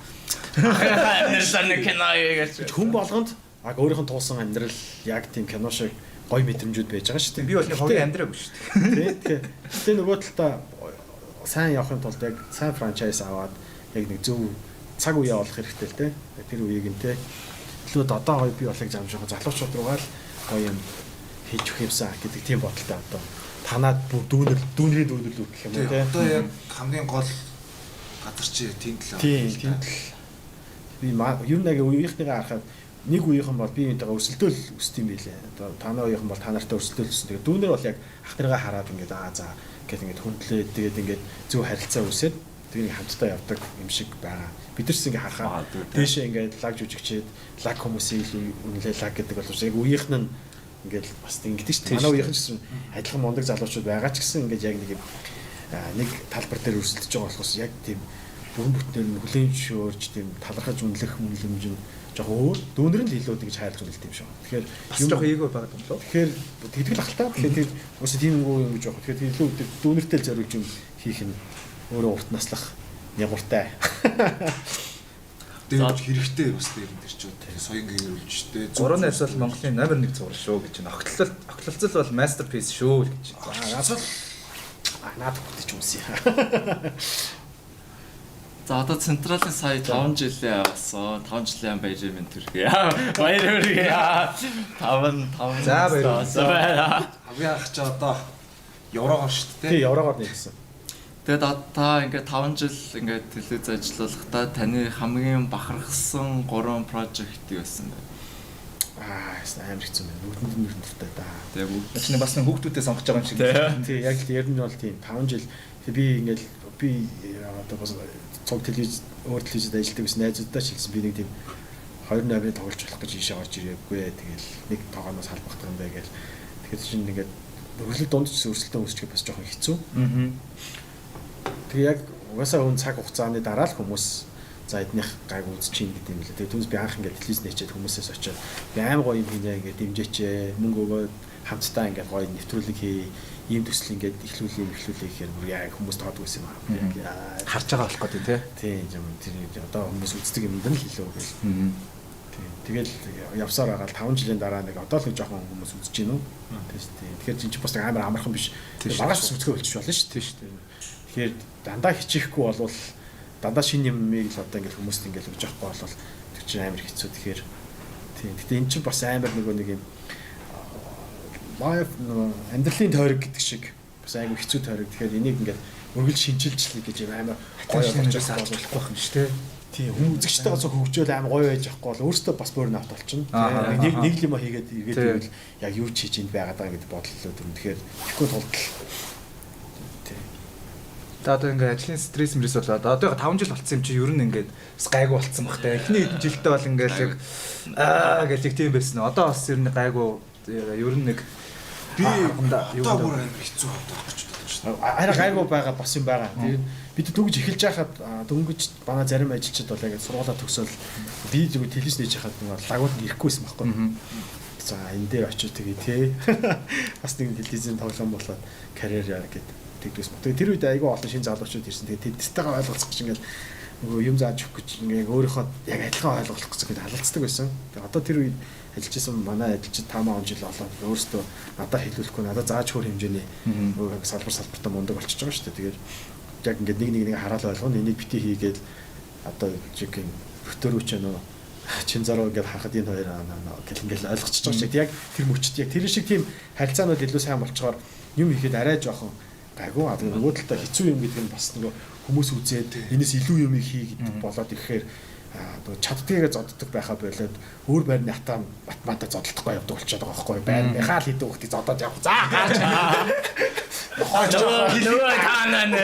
Амьдралаар нэг кино гэж. Хүн болгонд өөрийнх нь туусан амьдрал яг тийм кино шиг гоё мэдрэмжүүд байж байгаа шүү дээ. Би бол нэг хогийн амьдраагүй шүү дээ. Тэгээ нөгөө талдаа сайн явахын тулд яг сайн франчайз аваад яг нэг зөв цаг үе явуулах хэрэгтэй л дээ. Тэр үеийг нь те илүү одоо гоё би болыг замжих залуучууд руугаа л гоё юм хийж өгөх юмсаа гэдэг тийм бодолтой одоо танаад бүр дүүнрийн дүүнэл гэх юм уу те. Одоо яг хамгийн гол газар чи тэнд л. Тийм би ер нь яг үеийнхнийгээ харахад нэг үеийнхэн бол би энэтэйгээ өсөлтөөл өсд юм билээ. Одоо танаа үеийнхэн бол та нартай өсөлтөөл өссөн. Тэгээ дүүнэр бол яг ах нарыгаа хараад ингээд за гэт ингээд хүндлээ тэгээд ингээд зөв харилцаа үсээд тэгээд хамтдаа явдаг юм шиг байгаа. Бид нар ч ингээд харахаа дээшээ ингээд лаг жүжигчээд лаг хүмүүсийн үнэлээ лаг гэдэг бол яг үеийнхэн нь ингээд бас ингэдэг шүү дээ. Манай үеийнхэн ч гэсэн адилхан мундаг залуучууд байгаа ч гэсэн ингээд яг нэг талбар дээр өрсөлдөж байгаа болохоос яг тийм бүрэн бүтнээр нь хүлээн зөвшөөрж тийм талархаж үнэлэх үнэлэмж нь жоохон өөр дүүнэр нь илүү гэж хайрлах зүйл тийм шүү. Тэгэхээр бас жоохон эйгөө байгаа юм лөө. Тэгэхээр тэгтгэл ахaltaа. Тэгэхээр тэр уус тийм юм гэж жоохон. Тэгэхээр илүү дүүнэртэй зориулж юм хийх нь өөрөө урт наслах нягуртай. Тэр хэрэгтэй бас дээр энэ ч соён гэрүүлж штэ. Зураг найсвал Монголын номер 1 зураг шүү гэж байна. Огтлолцол бол masterpiece шүү гэж. Асал наад хүтэж юмсий. За одоо централын сая 5 жилийн авсан. 5 жилийн баярын төрхий. Баяр хүргэе. 5. За баяр. хамгийн анх ч одоо еврогоор шүү дээ. Тий, еврогоор нэгсэн. Тэгэд одоо ингээд 5 жил ингээд телевиз ажиллахдаа таны хамгийн бахархсан 3 project байсан бэ? Амар хэцүү байна. Нүдэнд дуртай да. Тэгээ бүгд Начны бас нэг хүүхдүүдэд сонгож байгаа юм шиг. Тий, яг л ер нь бол тийм 5 жил би ингээд одоо бас цог телевиз өөр телевизэд ажилладаг гэсэн найзуудтай ч хэлсэн би нэг тийм 2 новын тоглож болох гэж ийшээ орж ирээгүй. Тэгэл нэг тоогоноос халбах юм байна гэл. Тэгэхээр чинь ингээд өглөө дунд ч өрсөлдөөн үүсчих бас жоохон хэцүү. Тэгээ яг угаасаа өн цаг хугацааны дараа л хүмүүс за эднийх гайг үзчихин гэдэг юм лээ. Тэгээ түүнээс би анх ингээд телевиз нээчээд хүмүүсээс очиод би аим гоё юм хийнэ ингээд дэмжээч мөнгө өгөөд хамтдаа ингээд гоё нэвтрүүлэг хий ийм төсөл ингээд ихлүүлээ гэхээр бүр яг хүмүүс тоодгүй юм аа. Харж байгаа болох гэдэг тий. Тийм тэр одоо хүмүүс үздэг юм даа л хэлээ гэл. Тэгэл явсаар байгаа л 5 жилийн дараа нэг одоо л нэг жоохон хүмүүс үзэж гин үү. Тэгэхээр чинь бас нэг амар амархан биш. Маргааш үзэхөө болчих болно шүү дээ. Тэгэхээр дандаа хичихгүй болвол дандаа шинэ юмыг л одоо ингээд хүмүүст ингээд өгж явахгүй болвол тэр чинь амар хэцүү. Тэгэхээр тийм. Гэтэ эн чинь бас амар нэг юм лайв амьдралын тойрог гэдэг шиг бас айгүй хэцүү тойрог. Тэгэхээр энийг ингээд өргөл шинжилжлээ гэж амар гоё болж болохгүй юм шүү дээ. Тийм хүн үзэгчтэйгээ зөв хөгжөөл аим гоё байж байхгүй бол өөртөө бас burn out болчихно. Нэг л юм хийгээд иргэд яг юу ч хийж энд байгаад байгаа гэдэг бодлоо дүр. Тэгэхээр ихгүй тулд. За одоо ингээд ажлын стресс мэрс болоод одоо 5 жил болцсон юм чи ер нь ингээд бас гайгүй болцсон баг та. Эхний хэдэн жилдээ бол ингээд яг гэж яг тийм байсан. Одоо бас ер нь гайгүй ер нь нэг би одоо бүр амар хэцүү болдог гэж бодож байна. Арай гайгүй байгаа бас юм байгаа. Тэгээд бид дөнгөж эхэлж байхад дөнгөж манай зарим ажилчид бол яг сургуулаа төгсөөл би зөв телевиз нээж хахад нэг лагууд ирэхгүйсэн байхгүй. За энэ дээр очиж тэгээ тий. Бас нэг телевизийн тоглоом болоод карьер яа гэдэг тэгдэгс. Тэгээ тэр үед айгүй олон шинэ залуучууд ирсэн. Тэгээ тэдтэйгээ ойлголцох гэж ингээл нөгөө юм зааж өгөх гэж ингээ өөрийнхөө яг адилхан ойлгох гэж ингээд халалцдаг байсан. Тэгээ одоо тэр үед ажиллаж исэн манай ажилчид 5 жил болоод өөрөөсөө надад хэлүүлэхгүй надад зааж хөр хэмжээний нөгөө салбартаа мундаг болчихж байгаа шүү дээ. Тэгээд яг ингээд нэг хараал ойлгоно. Энийг бити хийгээд одоо жиг хөтөрөөч нөө чин заруу ингээд харахад энэ хоёр гэл ингээд ойлгочихж байгаа шиг яг тэр мөчт яг тэр шиг тийм харилцаанууд илүү сайн болчоор юм ихэд арай жоохон гайгүй аа нөгөө талдаа хэцүү юм гэдэг нь бас нөгөө хүмүүс үзээд энэс илүү юм хий гэдэг болоод ирэхээр нөгөө чаддгийг зодддаг байхаа болоод өөр байрны хатаа математик зодтолдохгүй явдаг болчиход байгаа байхгүй байр мехаал хийдэг хүүхдийг зодоод явах заа гаач нөгөө таанаа нэ.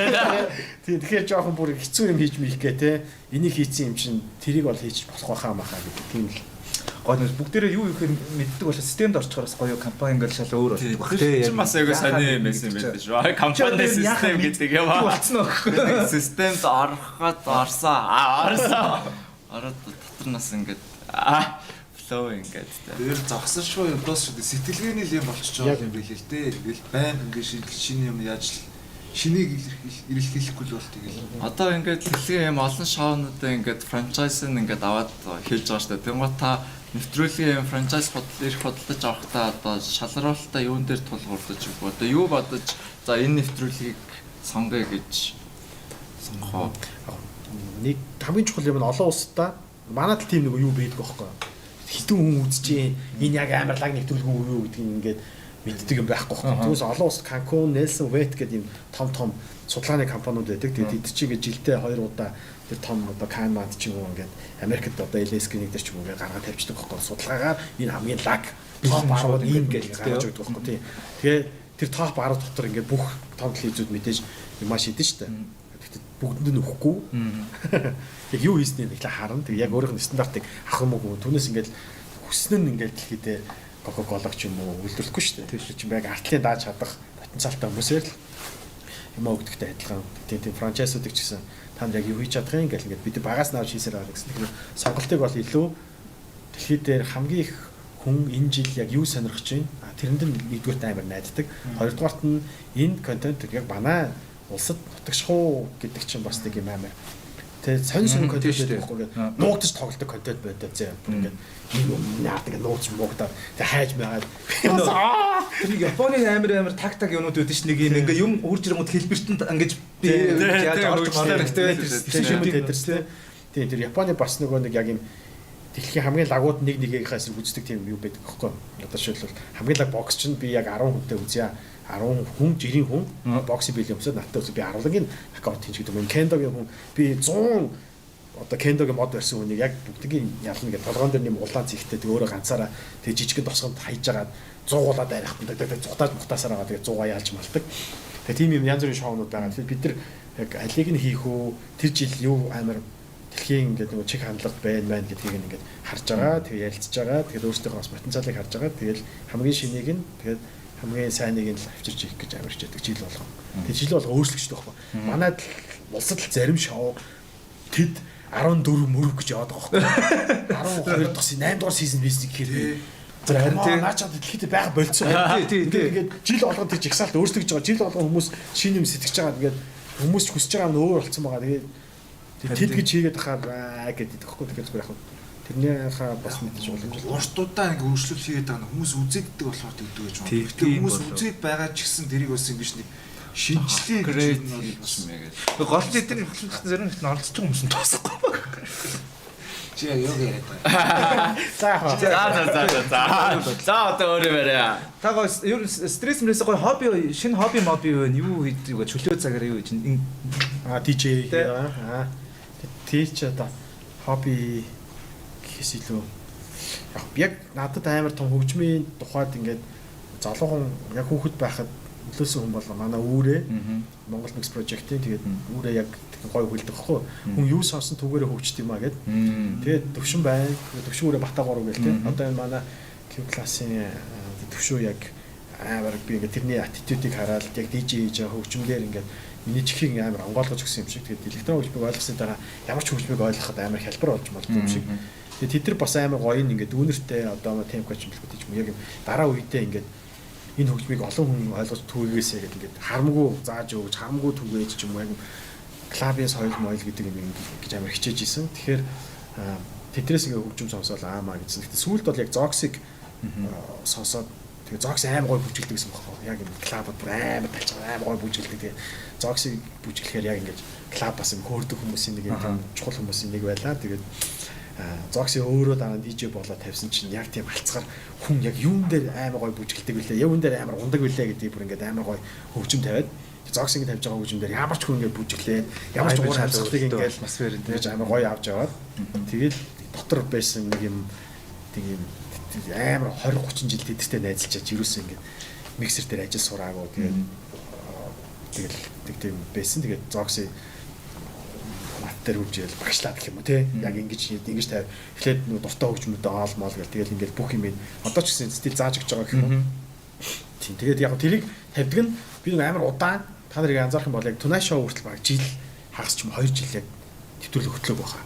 Тэгэхээр жоохон бүр хэцүү юм хийж мийх гээ те энийг хийцэн юм чинь тэрийг бол хийж болох байхаа махаа гэдэг тийм л гоо бүгдээрээ юу их мэддэг болоо системд орчхороос гоё компани ингээл шал өөр болдог баг тий. Тийм бас айгүй сони юм байсан байдаг шүү. Компани систем гэдэг юм аа. Болцсон уу? Системд ороход орсон. Ороод дотор нас ингээд flow ингээд дээр завсаршгүй бас сэтгэлгээний юм болчихж байгаа юм билээ л дээ. Ингээл байн ингээд шинэ юм яаж шинийг илэрхийлэхгүй л бол тэгэл. Одоо ингээд дэлхийн юм олон шоунуудаа ингээд франчайз нь ингээд аваад хийж байгаа шүү дээ. Тэнгуут та нэвтрүүлгийн франчайз ирэх бодлож авахдаа одоо шалруулалтаа юун дээр тулгуурлаж өгөө. Одоо юу бодож за энэ нэвтрүүлгийг сонгоё гэж сонгохоо. Нэг хамгийн чухал юм нь олон улстай манайд л тийм нэг юу байдаг байхгүй. Хитэн хүн үзчихээн энэ яг амар лаг нэвтрүүлэг үү гэдгийг ингээд мэддэг юм байхгүй байхгүй. Түүнээс олон улс Cancun, Nelson Wet гэдэг юм том судалгааны компаниуд байдаг. Тэгээд эд чинь жилдээ 2 удаа тэр том одоо Canmad ч юм уу ингээд Америкт одоо LSK- нэг дээр ч юм уу ингээд гаргаад тавьчихдаг байхгүй. Судалгаагаар энэ хамгийн лаг топ 10 ийм гэж гаргаж өгдөг байхгүй тий. Тэгээ тэр топ 10 дотор ингээд бүх том телевизүүд мэдээж юмаа шийдэн штэ. Гэхдээ бүгдэнд нь өгөхгүй. Яг юу хийснийг нэг л харна. Тэгээ яг өөрийнх нь стандартыг авах юм уу түүнээс ингээд хүснэ нь ингээд дэлхийдээ Coca-Cola ч юм уу үйлдвэрлэхгүй шүү дээ. Тэр чинь яг артлын дааж чадах потенциалтай хүмүүсээр л юм өгдөгтэй адилхан. Тийм франчайзуудыг ч гэсэн та нар яг юу хийж чадах юм гэл ингээд бид багаас нь авч хийсээр байгаа гэсэн. Тэгэхээр сонголтыг бол илүү дэлхийд дээр хамгийн их хүн энэ жил яг юу сонирхож байна? Тэрэнд нь нэгдүгээрт амар найддаг. Хоёрдугаарт нь энэ контент яг манай улсад нутагшхуу гэдэг чинь бас нэг юм амар. Тэгээ сонин контент байдаг байхгүй ингээд нуугдаж тоглолдог контент байдаг зэ. Ингээд юм яадаг нуугч муугдаа тэгээ хайж байгаад тэр Японы амар тактик юмнууд үүдэн ш нэг юм ингээ юм үрж ирэнгүүт хэлбэрт ингэж би яаж орж мардаг тийм тэр Японы бас нөгөө нэг яг юм дэлхийн хамгийн лагууд нэгээс үздэг тийм юу байдаг аахгүй. Одоо шилбэл хамгийн лаг бокс чинь би яг 10 хүнтэй үзье. 10 хүн жирийн хүн боксинг бил юмсад надтай би 10-ын аккаунт хийж гэдэг юм. Кендогийн хүн би 100 одоо кендогийн мод барьсан хүнийг яг бүгдийг ялна гэдэг толгоон дээр нэм улаан зихтэй тэг өөрөө ганцаараа тэг жижигэн тосгонд хайж агаад 100 дайрах гэдэг зугатаж мухтасаар байгаа тэгээ 100 яалж малдаг. Тэгээ тийм юм янз бүрийн шоунууд байгаа. Тэгэхээр бид нар яг алиг нь хийх үү тэр жил юу амар дэлхийн ингээд нөгөө чиг хандлага байна гэдгийг ингээд харж байгаа. Тэгээ ярилцж байгаа. Тэгээд өөрсдийнхөө бас потенциалыг харж байгаа. Тэгэл хамгийн шинийг нь тэгээд хамгийн сайныг нь авчирч хийх гэж амарч яддаг жил болгоо. Тэгээд жил болгоо өөрчлөгчтэй байхгүй. Манайд улсад л зарим шоу тэд 14 мөрөв гэж яваад байгаа байхгүй. 12 дахь 8 дугаар сизон бизнес гэхээр тэр харин тийм наачаад дэлхийд байга болцсон. Тэгээд жил болгоо тэр жигсаалт өөрчлөгдөж байгаа. Жил болгоо хүмүүс шинэ юм сэтгэж байгаа. Тэгээд хүмүүс ч хүсэж байгаа нь өөр болцсон байгаа. Тэгээд тэд гэж хийгээд хахаар гэдэг тэгэхгүй. Тэгэхээр зүгээр яг тэрнийхээ бас мэдээж боломжтой. Уртудаа ингээ өөрчлөлт хийгээд байгаа хүмүүс үзэгддэг болохоор тэгдэг гэж байна. Гэхдээ хүмүүс үзээд байгаа ч гэсэн тэрийг бас ингэж нэг шинжлэх гэж бас мэйгээд. Гол нь тэр зарим их оролцож байгаа хүмүүс нь тоосохгүй. Чи яг юу яриад байгаа. За одоо өөрөө барай. Та гоо ер нь стресс мөрөөс гоо хобби шинэ хобби мобби юу хийдэг вэ? Чөлөө цагаар юу хийж ин DJ тийч одоо хобби гэхээс илүү яг надад амар том хөгжмийн тухайд ингээд залуухан яг хүүхэд байхад нөлөөсөн хүн бол манай үүрээ Монгол Mix Project-ийн тэгээд үүрээ яг гоё хөлдөг хгүй хүн юу сонсон түгээрээ хөгжт юм а гэд тэгээд төвшин байна төвшин үүрээ Батагуур гэл тэ одоо энэ манай Q классын төвшөө яг амар би ингээд тэрний attitude-ийг хараад яг DJ хийж хөгжмөлөр ингээд миний чихийг амар онгойлгож өгсөн юм шиг тэгээд электрон хөгжмийг ойлгосны дараа ямар ч хөгжмийг ойлгоход амар хялбар болж болдог юм шиг тэгээд тэд нар бас амар гоё ингээд дүүнертэй одоо темпоч юм хэлбэл тийм яг дараа үедээ ингээд энэ хөгжмийг олон хүн ойлгож түгээгээсэй гэдэг ингээд харамгүй зааж өгч харамгүй түгээж ч юм уу яг клабын соёл моёл гэдэг юм ингэж амар хичээж исэн. Тэгэхээр тэдрээс ингээд хөгжим сонсоод аамаа гэсэн. Гэхдээ сүүлд бол яг Zox-ыг сонсоод тэгээ Zox амар гоё бүжгэлдэг гэсэн бохоо. Яг юм клабд бүр амар талж амар гоё бүжгэлдэг. Тэгээ Zox-ыг бүжгэлэхээр яг ингээд клаб бас юм хөөрдөг хүмүүсийн нэг юм чухал хүмүүсийн нэг байлаа. Тэгээд Zox өөрөө дараа DJ болоо тавьсан чинь яг тийм алцгаар хүн яг юун дээр амар гоё бүжгэлдэг билээ. Юун дээр амар ундаг билээ гэдгийг бүр ингээд амар гоё хөгжим тавиад Zox ингэ тавьж байгаа хөгжим дээр ямар ч хүн ингээд бүжгэлээд ямар ч уур амьсгалыг ингээд атмосфер ингэж амар гоё авч яваад тэгэл дотор байсан нэг юм тийм амар 20 30 жил тэдэртэй найзалчаач юусэн ингээд миксер дээр ажил сураагүй тэгэл тийм байсан. Тэгээд Zox-ийн мат дээр хөгжөөл багшлаад гэх юм уу те яг ингэж тавь эхлээд нөө дуртай хөгжмөдөө оолмол гэл тэгэл ингээд бүх юм одоо ч гэсэн стил зааж өгч байгаа гэх юм уу тийм тэгээд яг тэрийг тавьдаг нь би нэг амар удаан та нарыг анзаарах юм бол яг Tonight Show хүртэл баг жил хагас ч юм 2 жил яг нэвтрүүлэг хөтлөөг байгаа.